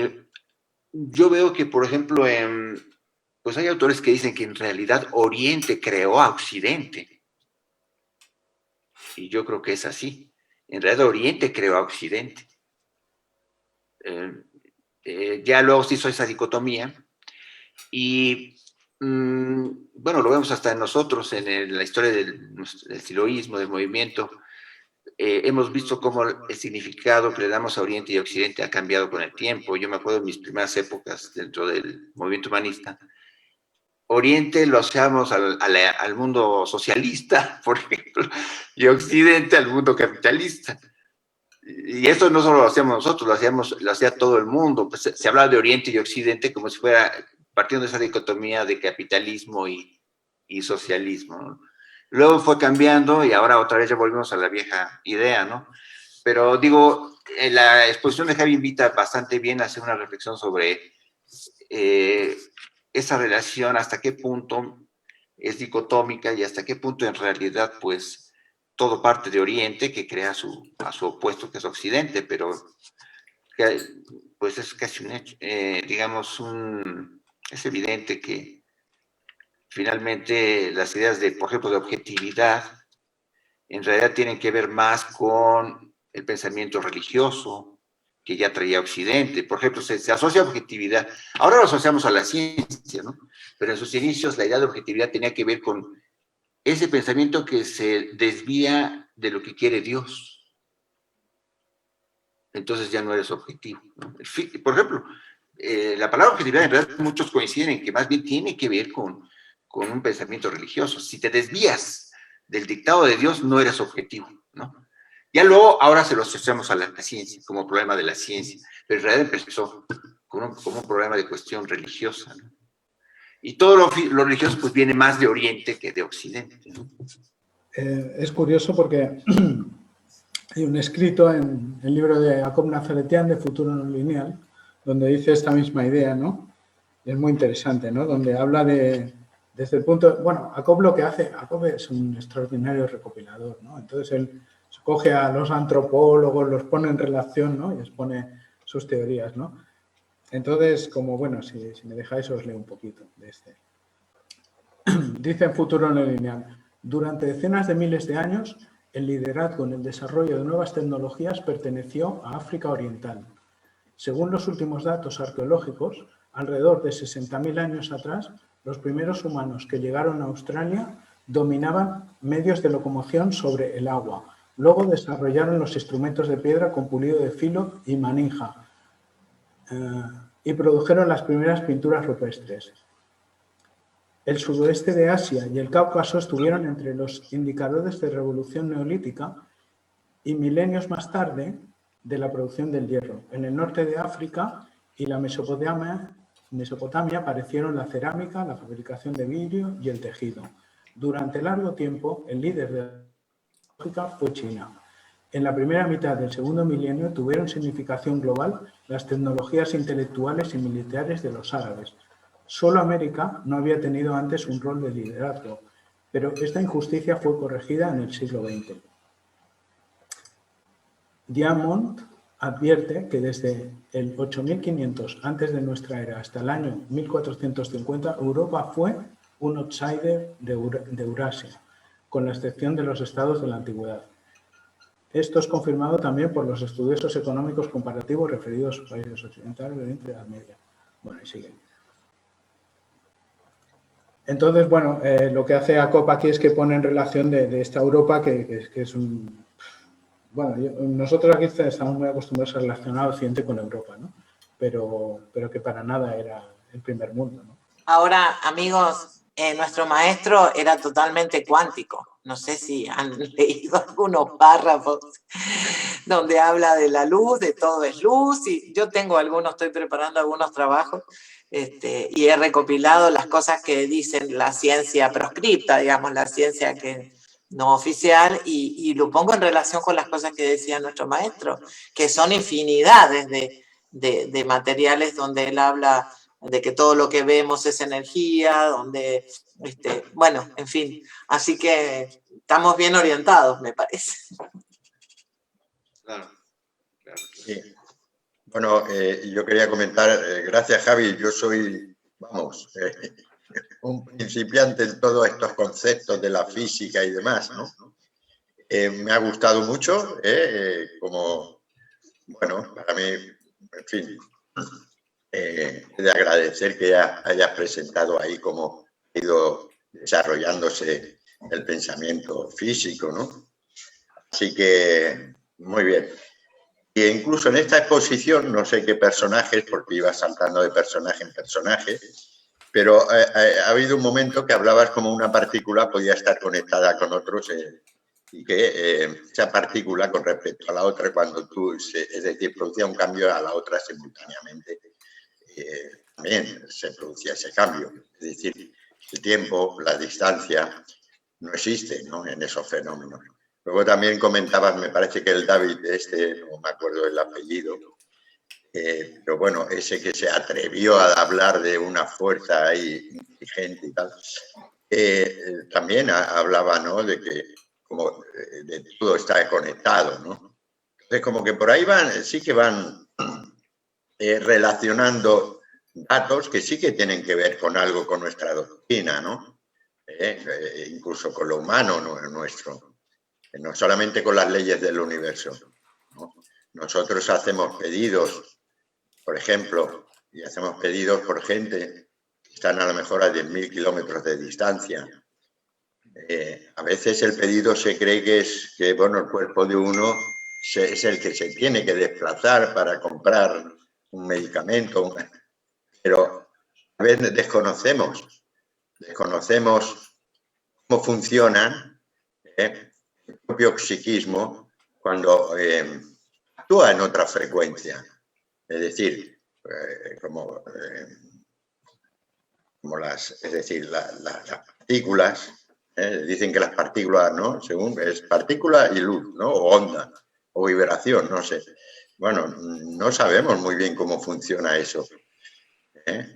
yo veo que, por ejemplo, pues hay autores que dicen que en realidad Oriente creó a Occidente. Y yo creo que es así. En realidad Oriente creó a Occidente. Ya luego se hizo esa dicotomía. Y bueno, lo vemos hasta en nosotros, en la historia del siloísmo, del movimiento. Hemos visto cómo el significado que le damos a Oriente y Occidente ha cambiado con el tiempo. Yo me acuerdo de mis primeras épocas dentro del movimiento humanista. Oriente lo hacíamos al mundo socialista, por ejemplo, y Occidente al mundo capitalista. Y esto no solo lo hacíamos nosotros, lo hacía todo el mundo. Pues se hablaba de Oriente y Occidente como si fuera partiendo de esa dicotomía de capitalismo y socialismo, ¿no? Luego fue cambiando y ahora otra vez ya volvimos a la vieja idea, ¿no? Pero digo, la exposición de Javi invita bastante bien a hacer una reflexión sobre esa relación, hasta qué punto es dicotómica y hasta qué punto en realidad, pues, todo parte de Oriente, que crea a su opuesto, que es Occidente, pero pues es casi un hecho, digamos, es evidente que finalmente las ideas de, por ejemplo, de objetividad, en realidad tienen que ver más con el pensamiento religioso que ya traía Occidente. Por ejemplo, se asocia a objetividad. Ahora lo asociamos a la ciencia, ¿no? Pero en sus inicios la idea de objetividad tenía que ver con ese pensamiento que se desvía de lo que quiere Dios. entonces ya no eres objetivo, ¿no? Por ejemplo, la palabra objetividad, en realidad muchos coinciden en que más bien tiene que ver con un pensamiento religioso. Si te desvías del dictado de Dios, no eres objetivo, ¿no? Ya luego, ahora se lo asociamos a la ciencia, como problema de la ciencia, pero en realidad empezó como un problema de cuestión religiosa, ¿no? Y todo lo religioso pues viene más de Oriente que de Occidente, ¿no? Es curioso porque hay un escrito en el libro de Jacob Nazaretian de Futuro no lineal, donde dice esta misma idea, ¿no? Es muy interesante, ¿no? Donde habla desde el punto... Bueno, Jacob lo que hace... Jacob es un extraordinario recopilador, ¿no? Entonces él coge a los antropólogos, los pone en relación, ¿no? Y expone sus teorías, ¿no? Entonces, como, bueno, si me dejáis os leo un poquito de este. Dice en Futuro no lineal: durante decenas de miles de años, el liderazgo en el desarrollo de nuevas tecnologías perteneció a África Oriental. Según los últimos datos arqueológicos, alrededor de 60.000 años atrás, los primeros humanos que llegaron a Australia dominaban medios de locomoción sobre el agua. Luego desarrollaron los instrumentos de piedra con pulido de filo y manija y produjeron las primeras pinturas rupestres. El sudoeste de Asia y el Cáucaso estuvieron entre los indicadores de revolución neolítica y milenios más tarde de la producción del hierro. En el norte de África y la Mesopotamia aparecieron la cerámica, la fabricación de vidrio y el tejido. Durante largo tiempo, el líder de la tecnológica fue China. En la primera mitad del segundo milenio tuvieron significación global las tecnologías intelectuales y militares de los árabes. Solo América no había tenido antes un rol de liderazgo, pero esta injusticia fue corregida en el siglo XX. Diamond advierte que desde el 8500 antes de nuestra era hasta el año 1450, Europa fue un outsider de Eurasia, con la excepción de los estados de la antigüedad. Esto es confirmado también por los estudiosos económicos comparativos referidos a países occidentales de Oriente y Edad Media. Bueno, y sigue. Entonces, bueno, lo que hace Jacob aquí es que pone en relación de esta Europa que es un... Bueno, nosotros aquí estamos muy acostumbrados a relacionar al Occidente con Europa, ¿no? Pero que para nada era el primer mundo, ¿no? Ahora, amigos, nuestro maestro era totalmente cuántico. No sé si han leído algunos párrafos donde habla de la luz, de todo es luz, y yo tengo algunos, estoy preparando algunos trabajos y he recopilado las cosas que dicen la ciencia proscripta, digamos, la ciencia que no oficial, y lo pongo en relación con las cosas que decía nuestro maestro, que son infinidades de materiales donde él habla de que todo lo que vemos es energía, donde, bueno, en fin, así que estamos bien orientados, me parece. Claro. Sí. Bueno, yo quería comentar, gracias Javi, yo soy, vamos, un principiante en todos estos conceptos de la física y demás, ¿no? Me ha gustado mucho, como, bueno, para mí, en fin, de agradecer que hayas presentado ahí cómo ha ido desarrollándose el pensamiento físico, ¿no? Así que, muy bien. E incluso en esta exposición, no sé qué personajes, porque iba saltando de personaje en personaje, pero ha habido un momento que hablabas como una partícula podía estar conectada con otros y que esa partícula con respecto a la otra, cuando tú, es decir, producía un cambio a la otra simultáneamente, también se producía ese cambio. Es decir, el tiempo, la distancia, no existe, ¿no?, en esos fenómenos. Luego también comentabas, me parece que el David, no me acuerdo el apellido, pero bueno, ese que se atrevió a hablar de una fuerza ahí inteligente y tal, también hablaba, ¿no?, de que como de todo está conectado, ¿no? Entonces, como que por ahí sí que van relacionando datos que sí que tienen que ver con algo, con nuestra doctrina, ¿no? Incluso con lo humano nuestro. No solamente con las leyes del universo, ¿no? Nosotros hacemos pedidos, por ejemplo, y hacemos pedidos por gente que están a lo mejor a 10.000 kilómetros de distancia. A veces el pedido se cree que bueno, el cuerpo de uno es el que se tiene que desplazar para comprar un medicamento, pero a veces desconocemos cómo funciona el propio psiquismo cuando actúa en otra frecuencia. Es decir, como las partículas, dicen que las partículas, ¿no? Según es partícula y luz, ¿no? O onda, o vibración, no sé. Bueno, no sabemos muy bien cómo funciona eso. Pero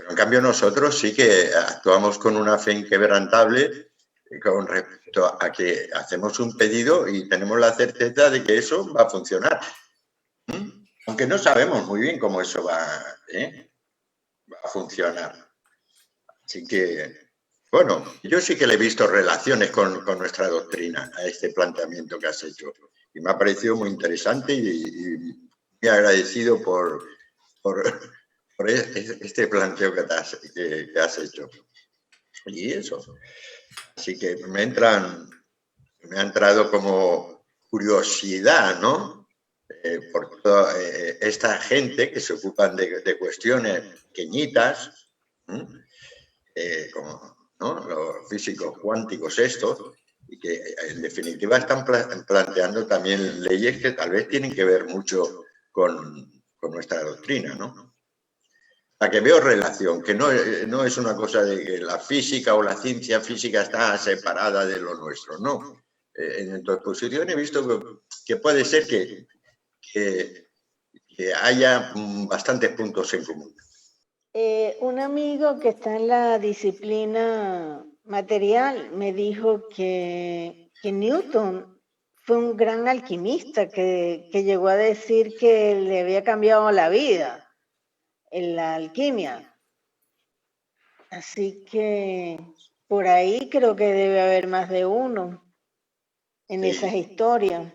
en cambio nosotros sí que actuamos con una fe inquebrantable con respecto a que hacemos un pedido y tenemos la certeza de que eso va a funcionar. Aunque no sabemos muy bien cómo eso va a funcionar. Así que, bueno, yo sí que le he visto relaciones con nuestra doctrina a este planteamiento que has hecho. Y me ha parecido muy interesante y muy agradecido por este planteo que has hecho. Y eso. Así que me ha entrado como curiosidad, ¿no? Por toda esta gente que se ocupan de cuestiones pequeñitas, como, ¿no?, los físicos cuánticos estos, y que en definitiva están planteando también leyes que tal vez tienen que ver mucho con nuestra doctrina, ¿no? A que veo relación, que no es una cosa de que la física o la ciencia física está separada de lo nuestro, no. En tu exposición he visto que puede ser que haya bastantes puntos en común. Un amigo que está en la disciplina material me dijo que Newton fue un gran alquimista que llegó a decir que le había cambiado la vida en la alquimia. Así que por ahí creo que debe haber más de uno en esas historias.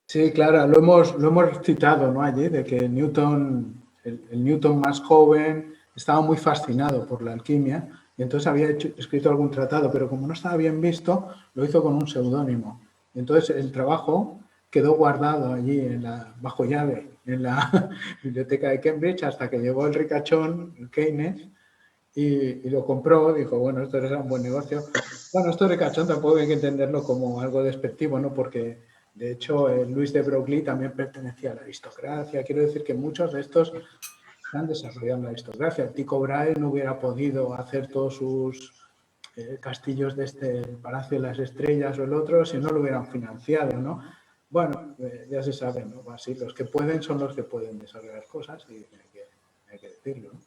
Sí, claro, lo hemos citado, ¿no?, allí, de que Newton, el Newton más joven, estaba muy fascinado por la alquimia y entonces había escrito algún tratado, pero como no estaba bien visto, lo hizo con un seudónimo. Entonces el trabajo quedó guardado allí bajo llave en la biblioteca de Cambridge hasta que llegó el ricachón, el Keynes, y lo compró. Dijo, bueno, esto era un buen negocio. Bueno, esto ricachón tampoco hay que entenderlo como algo despectivo, ¿no? Porque de hecho, Luis de Broglie también pertenecía a la aristocracia. Quiero decir que muchos de estos han desarrollado la aristocracia. Tycho Brahe no hubiera podido hacer todos sus castillos de este Palacio de las Estrellas o el otro si no lo hubieran financiado, ¿no? Bueno, ya se sabe, ¿no? Así, los que pueden son los que pueden desarrollar cosas y hay que decirlo, ¿no?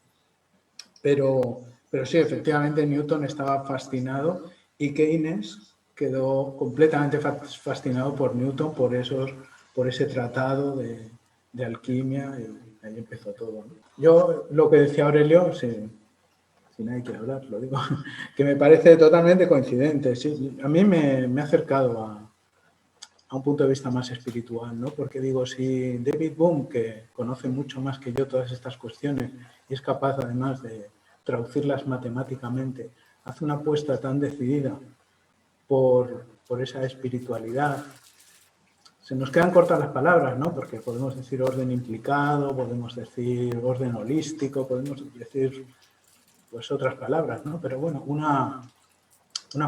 Pero sí, efectivamente, Newton estaba fascinado y Keynes quedó completamente fascinado por Newton, por ese tratado de alquimia, y ahí empezó todo, ¿no? Yo, lo que decía Aurelio, si nadie quiere hablar, lo digo, que me parece totalmente coincidente. Sí, a mí me ha acercado a un punto de vista más espiritual, ¿no? Porque digo, si David Bohm, que conoce mucho más que yo todas estas cuestiones y es capaz además de traducirlas matemáticamente, hace una apuesta tan decidida por esa espiritualidad, se nos quedan cortas las palabras, ¿no? Porque podemos decir orden implicado, podemos decir orden holístico, podemos decir pues otras palabras, ¿no? Pero bueno, una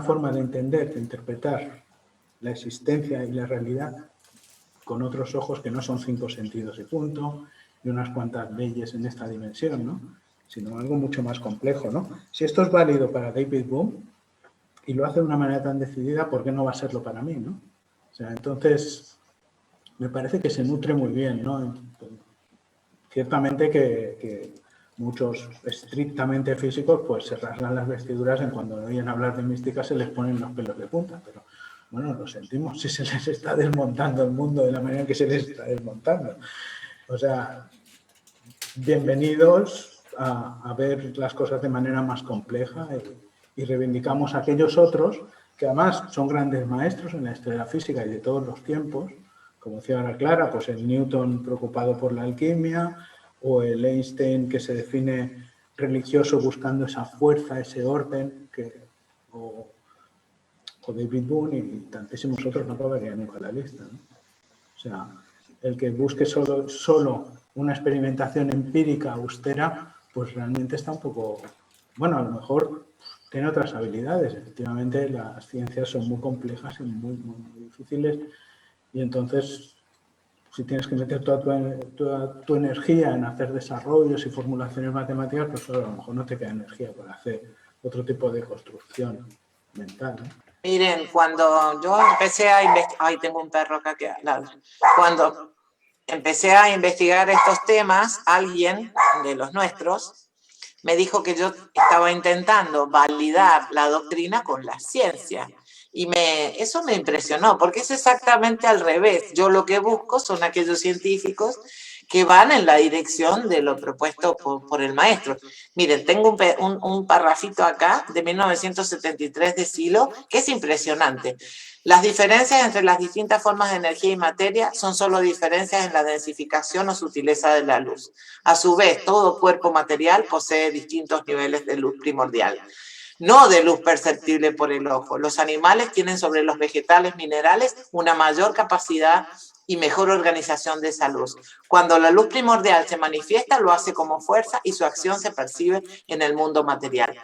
forma de entender, de interpretar la existencia y la realidad con otros ojos que no son 5 sentidos y punto, y unas cuantas leyes en esta dimensión, ¿no? Sino algo mucho más complejo, ¿no? Si esto es válido para David Bohm y lo hace de una manera tan decidida, ¿por qué no va a serlo para mí, no? O sea, entonces, me parece que se nutre muy bien, ¿no? Ciertamente que muchos estrictamente físicos pues se rasgan las vestiduras en cuando oyen hablar de mística se les ponen los pelos de punta, pero bueno, lo sentimos si se les está desmontando el mundo de la manera que se les está desmontando. O sea, bienvenidos a ver las cosas de manera más compleja y reivindicamos a aquellos otros que además son grandes maestros en la historia de la física y de todos los tiempos, como decía ahora Clara, pues el Newton preocupado por la alquimia, o el Einstein que se define religioso buscando esa fuerza, ese orden, o o David Boone y tantísimos otros, no acabaría nunca la lista, ¿no? O sea, el que busque solo una experimentación empírica austera, pues realmente está un poco... Bueno, a lo mejor tiene otras habilidades. Efectivamente, las ciencias son muy complejas y muy difíciles, y entonces, si tienes que meter toda tu energía en hacer desarrollos y formulaciones matemáticas, pues a lo mejor no te queda energía para hacer otro tipo de construcción mental, ¿no? Miren, cuando yo empecé a investigar... Ay, tengo un perro acá que al lado. Cuando empecé a investigar estos temas, alguien de los nuestros me dijo que yo estaba intentando validar la doctrina con la ciencia. Y eso me impresionó, porque es exactamente al revés. Yo lo que busco son aquellos científicos que van en la dirección de lo propuesto por el maestro. Miren, tengo un parrafito acá de 1973 de Silo, que es impresionante. Las diferencias entre las distintas formas de energía y materia son solo diferencias en la densificación o sutileza de la luz. A su vez, todo cuerpo material posee distintos niveles de luz primordial, no de luz perceptible por el ojo. Los animales tienen sobre los vegetales minerales una mayor capacidad y mejor organización de esa luz. Cuando la luz primordial se manifiesta, lo hace como fuerza y su acción se percibe en el mundo material.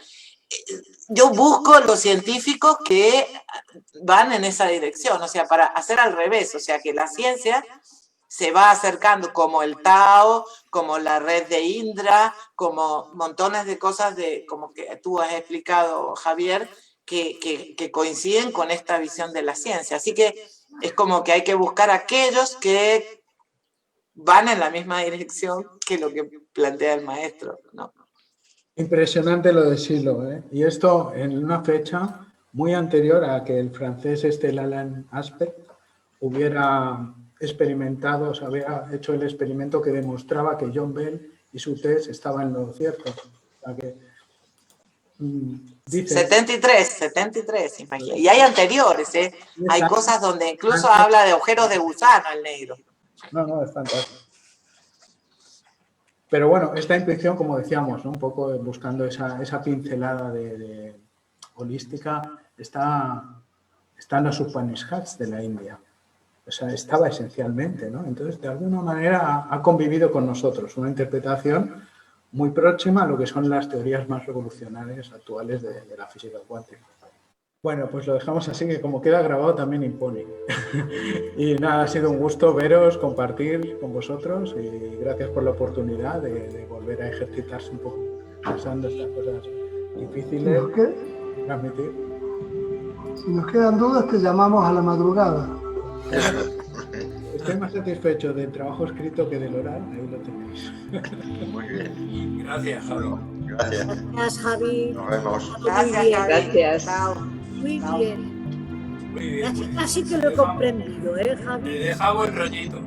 Yo busco los científicos que van en esa dirección, o sea, para hacer al revés, o sea, que la ciencia se va acercando como el Tao, como la red de Indra, como montones de cosas como que tú has explicado, Javier, que coinciden con esta visión de la ciencia. Así que es como que hay que buscar aquellos que van en la misma dirección que lo que plantea el maestro, ¿no? Impresionante lo de Silo, ¿eh? Y esto en una fecha muy anterior a que el francés Alan Aspect hubiera experimentado, o sea, había hecho el experimento que demostraba que John Bell y su test estaban en lo cierto. O sea que, dice, 73, imagínate. Y hay anteriores, ¿eh? Hay cosas donde incluso habla de agujeros de gusano el negro. No, es fantástico. Pero bueno, esta intuición, como decíamos, ¿no? Un poco buscando esa pincelada de holística, está en los Upanishads de la India. O sea, estaba esencialmente, ¿no? Entonces, de alguna manera ha convivido con nosotros, una interpretación muy próxima a lo que son las teorías más revolucionarias actuales de la física cuántica. Bueno, pues lo dejamos así, que como queda grabado también impone. Y nada, ha sido un gusto veros, compartir con vosotros y gracias por la oportunidad de volver a ejercitarse un poco pensando estas cosas difíciles de transmitir. Si nos quedan dudas, te llamamos a la madrugada. Estoy más satisfecho del trabajo escrito que del oral, ahí lo tenéis. Muy bien. Gracias, Javi. Gracias. Gracias, Javi. Nos vemos. Gracias, Javi. Gracias. Chao. Muy bien. Muy bien. Casi que lo he comprendido, Javi? Te deja buen rollito.